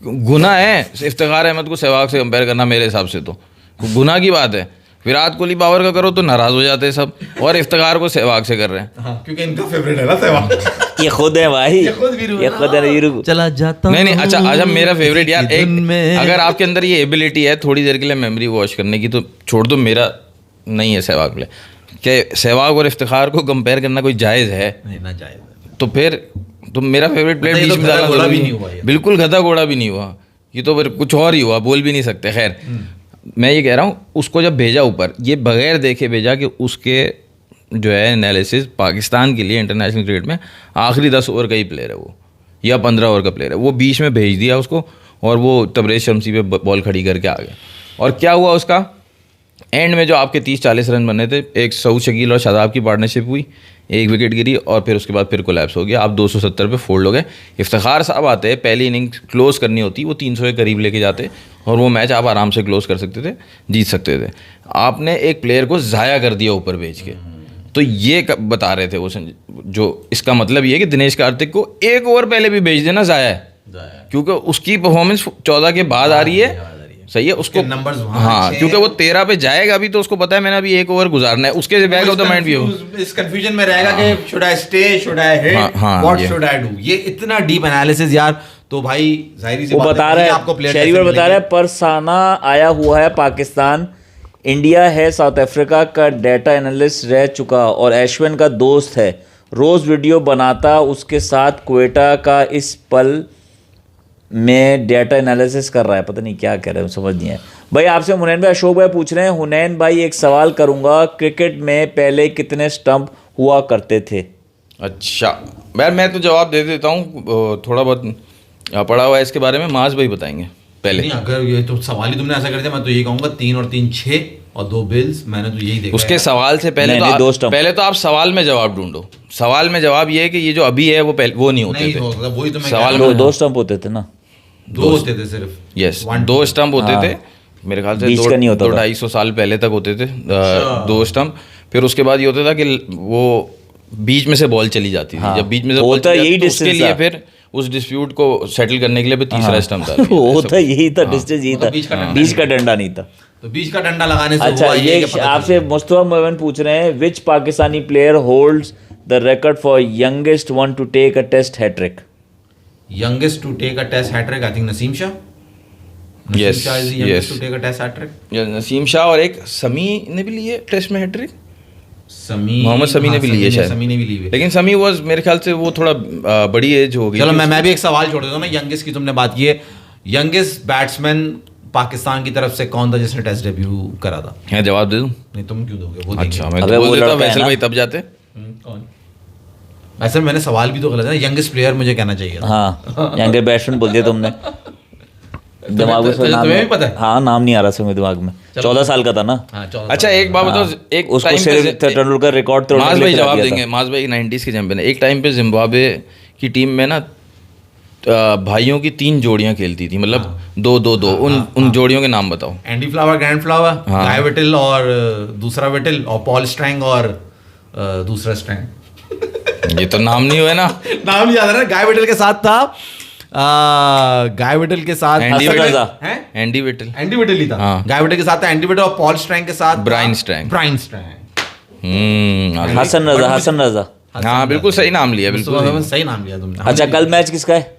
गुनाह है इफ्तिखार अहमद को सहवाग से कंपेयर करना, मेरे हिसाब से तो गुनाह की बात है। विराट कोहली बाबर का करो तो नाराज़ हो जाते हैं सब, और इफ्तिखार को सहवाग से कर रहे हैं। हाँ, क्योंकि इनका फेवरेट है ना सहवाग। ये खुद है भाई, ये खुद है वीरू। चला जाता नहीं अच्छा मेरा फेवरेट यार, एक अगर आपके अंदर ये एबिलिटी है थोड़ी देर के लिए मेमोरी वॉश करने की, तो छोड़ दो, मेरा नहीं है सहवाग प्ले। क्या सहवाग और इफ्तिखार को कंपेयर करना कोई जायज़ है? नहीं ना जायज़। तो फिर तो मेरा फेवरेट प्लेयर बीच में डालना घोड़ा भी नहीं हुआ, बिल्कुल गधा घोड़ा भी नहीं हुआ, ये तो फिर कुछ और ही हुआ, बोल भी नहीं सकते। खैर मैं ये कह रहा हूँ, उसको जब भेजा ऊपर, ये बगैर देखे भेजा कि उसके जो है एनालिसिस पाकिस्तान के लिए इंटरनेशनल क्रिकेट में आखिरी 10 ओवर का ही प्लेयर है वो, या 15 ओवर का प्लेयर है वो, बीच में भेज दिया उसको, और वो तबरेज़ शम्सी पे बॉल खड़ी करके आ गया। और क्या हुआ उसका एंड में, जो आपके 30-40 रन बने थे, एक सऊद शकील और शादाब की पार्टनरशिप हुई, 1 विकेट गिरी, और फिर उसके बाद फिर कोलैप्स हो गया, आप 270 पे फोल्ड हो गए। इफ्तिखार साहब आते हैं, पहली इनिंग क्लोज करनी होती, वो 300 के करीब लेके जाते, और वो मैच आप आराम से क्लोज कर सकते थे, जीत सकते थे। आपने एक प्लेयर को ज़ाया कर दिया ऊपर भेज के। तो ये बता रहे थे वो जो इसका मतलब ये है कि दिनेश कार्तिक को 1 ओवर पहले भी भेज देना ज़ाया है, क्योंकि उसकी परफॉर्मेंस 14 के बाद आ रही है, सही है। उसको नंबर्स, हाँ, क्योंकि वो 13 पे जाएगा अभी, तो उसको पता है मैंने अभी 1 ओवर गुजारना है, उसके बैक ऑफ द माइंड भी हो, इस कंफ्यूजन में रहेगा कि should I stay, should I hit, what should I do. ये इतना डीप एनालिसिस यार, तो भाई जाहिर सी वो बात बता है रहा आपको है, प्लेयर शेरीवर बता रहा है, परसाना आया हुआ है पाकिस्तान, इंडिया है साउथ अफ्रीका का डेटा एनालिस्ट रह चुका, और ऐश्विन का दोस्त है, रोज़ वीडियो बनाता उसके साथ, क्वेटा का इस पल में डेटा एनालिसिस कर रहा है। पता नहीं क्या कह रहे हैं, समझ नहीं है भाई। आपसे हुनैन भाई, अशोक भाई पूछ रहे हैं, हुनैन भाई एक सवाल करूंगा, क्रिकेट में पहले कितने स्टंप हुआ करते थे? अच्छा यार, मैं तो जवाब दे देता हूँ, थोड़ा बहुत पढ़ा हुआ है इसके बारे में, माज भाई बताएंगे पहले। नहीं, अगर ये तो सवाल ही तुमने ऐसा कर दिया, मैं तो ये कहूँगा 3 और 3 6 और 2 बिल्स, मैंने तो यही देखा। उसके सवाल से पहले पहले तो आप सवाल में जवाब ढूंढो। सवाल में जवाब ये है कि ये जो अभी है वो नहीं होते थे, वही तो मैं सवाल में 2 स्टंप होते थे ना, 2 होते थे सिर्फ, यस 2 स्टंप होते थे मेरे ख्याल से, 200-250 साल पहले तक होते थे 2 स्टंप। फिर उसके बाद ये होता था कि वो बीच में से बॉल चली जाती थी, जब बीच में से बॉल चली जाती थी, उसके लिए फिर उस डिस्प्यूट को सेटल करने के लिए भी तीसरा स्टंप था। होता यही था, डिस्टेंस यही था, बीच का डंडा नहीं था। तो बीच का डंडा लगाने से अच्छा, ये आपसे मुस्तफा मोमिन पूछ रहे हैं, which Pakistani player holds the record for youngest one to take a test hat trick? Youngest to take a test hat trick, I think Naseem Shah. Yes, Shah is the youngest yes. to take a test hat trick. Naseem Shah, और एक समी ने भी ली है test में hat trick, समी, मोहम्मद समी ने भी ली है शायद, समी ने भी ली है, लेकिन समी वाज मेरे ख्याल से वो थोड़ा बड़ी एज हो गई। चलो मैं भी एक सवाल छोड़ देता हूँ ना, यंगेस्ट की तुमने बात की है, यंगेस्ट बैट्समैन पाकिस्तान की तरफ से कौन था जिसने टेस्ट डेब्यू करा था? है जवाब दे दूं? नहीं, तुम क्यों दोगे? वो अच्छा, मैं तो बोल देता फैसल भाई तब जाते। कौन? ऐसे मैंने सवाल भी तो गलत है ना, यंगेस्ट प्लेयर मुझे कहना चाहिए था। हाँ, यंगर बैट्समैन बोल दिया तुमने, दिमाग में नाम तुम्हें भी पता है? हाँ, नाम नहीं आ रहा था मेरे दिमाग में, 14 साल का था ना। अच्छा एक बात बताओ, एक उसको सिर्फ तेंदुलकर रिकॉर्ड तोड़ने माज भाई जवाब देंगे। माज भाई 90s के चैंपियन है। एक टाइम पे जिम्बाब्वे की टीम में ना भाइयों की 3 जोड़ियां खेलती थी, मतलब 2-2-2, उन जोड़ियों के नाम बताओ। एंडी फ्लावर, ग्रैंड फ्लावर, गाय विटल और दूसरा विटल, और पॉल स्ट्रैंग और दूसरा स्ट्रैंग। ये तो नाम नहीं हुआ ना, नाम नहीं याद आ रहा। गाय विटल के साथ था, गाय विटल के साथ एंडी विटल ही था। हाँ। गाय विटल के साथ था एंडी विटल, और पॉल स्ट्रैंग के साथ Bryan Strang. Bryan Strang. Hasan Raza हाँ बिल्कुल सही नाम लिया, मुस्तफा बिल्कुल मेमन सही नाम लिया तुमने। अच्छा कल मैच किसका है?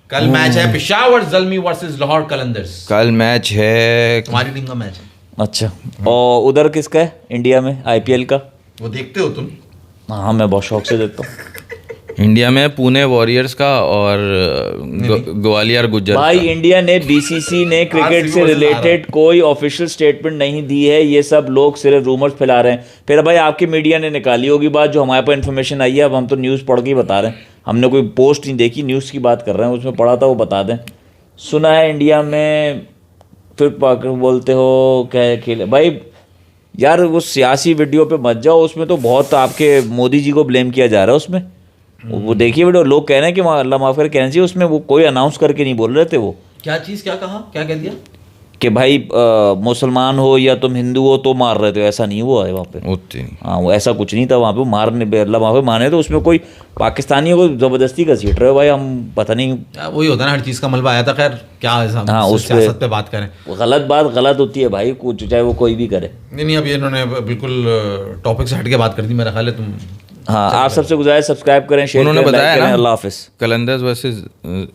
कल मैच है पेशावर ज़ल्मी वर्सेस लाहौर कलंदर्स। कल मैच है, हमारी टीम का मैच है। अच्छा, और उधर किसका है इंडिया में आईपीएल का? वो देखते हो तुम? हाँ मैं बहुत शौक से देखता हूँ इंडिया में पुणे वॉरियर्स का और ग्वालियर गुज्जर भाई। का। इंडिया ने बीसीसी ने क्रिकेट RCB से वर्सेस रिलेटेड कोई ऑफिशियल स्टेटमेंट नहीं दी है, ये सब लोग सिर्फ रूमर्स फैला रहे हैं। फिर भाई आपकी मीडिया ने निकाली होगी बात, जो हमारे पास इन्फॉर्मेशन आई है, अब हम तो न्यूज़ पढ़ के ही बता रहे हैं, हमने कोई पोस्ट नहीं देखी, न्यूज़ की बात कर रहे हैं, उसमें पढ़ा था वो बता दें। सुना है इंडिया में, फिर बोलते हो क्या खेले भाई यार, वो सियासी वीडियो पे मत जाओ, उसमें तो बहुत आपके मोदी जी को ब्लेम किया जा रहा है उसमें। वो देखिए वीडियो, लोग कह रहे हैं कि अल्लाह माफ़ करे कहना चाहिए, उसमें वो कोई अनाउंस करके नहीं बोल रहे थे वो, क्या चीज़, क्या कहा, क्या कह दिया? कि भाई मुसलमान हो या तुम हिंदू हो तो मार रहे थे, ऐसा नहीं हुआ है वहाँ पे। होती नहीं। हाँ वो ऐसा कुछ नहीं था वहाँ पे, मारने अल्लाह वहाँ पे माने तो उसमें कोई पाकिस्तानियों को ज़बरदस्ती घसीट रहे हो भाई, हम पता नहीं। यार वही होता है ना, हर चीज़ का मलबा आया था। खैर क्या ऐसा हाँ, उस पे- सियासत पे बात करें। गलत बात गलत होती है भाई, कुछ चाहे वो कोई भी करे। नहीं अभी इन्होंने बिल्कुल टॉपिक से हट के बात कर दी, मेरा ख्याल है। तुम हाँ आप सबसे गुजारिश सब्सक्राइब करें, शेयर उन्होंने करें, बताया लाइक करें। ना अल्लाह हाफिज़। कलंदर्स वर्सेस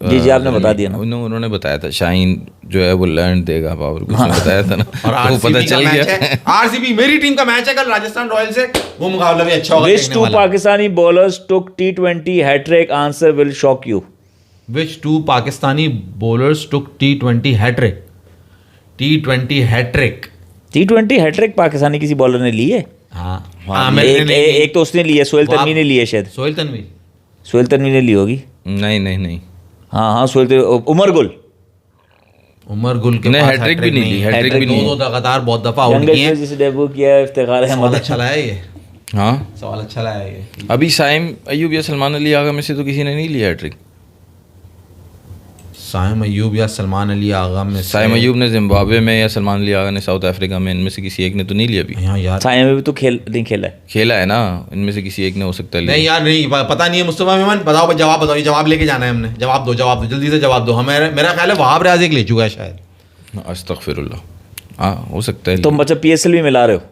जी आपने बता दिया ना। उन्होंने बताया था शाहीन जो है वो लैंड देगा पावर, कुछ ने बताया था ना। और तो पता चल गया। आरसीबी मेरी टीम का मैच है कल राजस्थान रॉयल से, वो मुकाबला भी अच्छा होगा। Which two Pakistani bowlers took T20 hat-trick? Answer will shock you. Which two Pakistani bowlers took T20 hat-trick? T20 hat-trick। T20 hat-trick Pakistani किसी बॉलर ने ली है? हाँ एक तो उसने ली है, सोहेल तनवी ने ली है शायद। सोहेल तनवी, सोहेल तनवी ने ली होगी। नहीं हाँ सोहेल उमर गुल। उमर गुल के नहीं, पास हैट्रिक भी नहीं ली, हैट्रिक भी नहीं। दो लगातार बहुत दफा आउट जंगल किए में जिसे डेब्यू किया है, इफ्तिखार सवाल अहमद। अच्छा लाया ये, हाँ सवाल अच्छा लाया ये। अभी साइम अयूब या सलमान अली आगा में से तो किसी ने नहीं लिया हैट्रिक। साइम अयूब या सलमान अली आगा में से, साइम अयूब ने जिम्बाब्वे में या सलमान अली आगा ने साउथ अफ्रीका में, इनमें से किसी एक ने तो नहीं लिया अभी। हाँ यार साया में भी तो नहीं खेला है। खेला है ना, इनमें से किसी एक ने हो सकता है नहीं लिया। यार नहीं पता नहीं है। मुस्तफा मेमन बताओ, जवाब बताओ, ये जवाब लेके जाना है हमने। जवाब दो जल्दी से जवाब दो। हमें मेरा ख्याल है वहाब रियाज एक ले चुका है शायद। अस्तगफिरुल्लाह, हाँ हो सकता है। तुम बच्चा पीएसएल भी मिला रहे हो?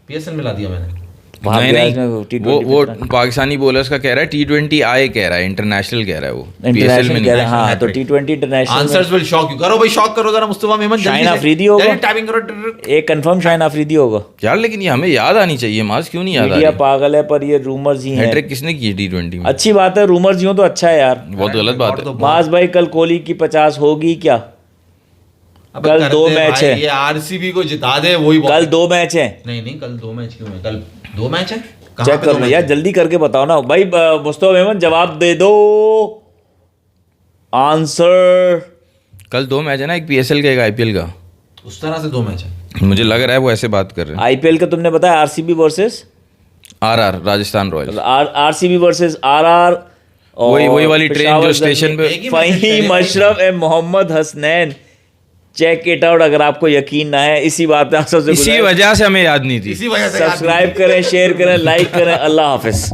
पीएसएल मिला दिया मैंने। वहाँ नहीं भी नहीं, आज में T20 वो पे पाकिस्तानी बॉलर्स का कह रहा है, T20 आए कह रहा है, इंटरनेशनल कह रहा है वो, PSL में इंटरनेशनल नहीं। कह रहे हैं। हाँ तो hat-trick। T20 international answers will shock you. करो भाई, शॉक करो जरा मुस्तफा मेमन जल्दी शाहीन से। अफरीदी होगा। जल्दी टाइपिंग करो। एक कंफर्म शाहीन अफरीदी होगा। यार लेकिन ये हमें याद आनी चाहिए, मास क्यों नहीं याद आ मीडिया रही? पागल है, पर ये रूमर्स ही हैं। हैट्रिक किसने की T20 में? अच्छी बात है, रूमर्स ही हो तो अच्छा है यार। बहुत गलत बात है। मास भाई कल कोहली की 50 होगी क्या? अब कल करते 2 हैं मैच भाई, है। ये आरसीबी को जिता दे वही कल 2 मैच है। नहीं कल 2 मैच क्यों है? कल 2 मैच है। चेक कर लो यार, जल्दी करके बताओ ना भाई। मुस्तफा मेमन जवाब दे दो, आंसर। कल 2 मैच है ना, एक PSL का एक IPL का। उस तरह से 2 मैच है। मुझे लग रहा है वो ऐसे बात कर रहे हैं। आईपीएल का तुमने बताया RCB versus RR Rajasthan Royals, RCB versus RR. वही वाली ट्रेन जो स्टेशन पे। एक ही मैच है, Faheem Ashraf and Mohammad Hasnain. Check it out अगर आपको यकीन ना है। इसी बात पे आप सबसे इसी वजह से हमें याद नहीं थी। इसी वजह से सब्सक्राइब करें, शेयर करें, लाइक करें। अल्लाह हाफिज।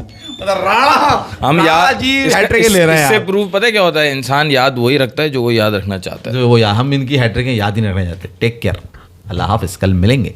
हम याद जी इसका- हैट्रिक ले रहे हैं इससे आप। प्रूफ पता है क्या होता है, इंसान याद वही रखता है जो वो याद रखना चाहता है। जो वो यार हम इनकी हैट्रिक याद ही नहीं रखना चाहते। टेक केयर, अल्लाह हाफिज, कल मिलेंगे।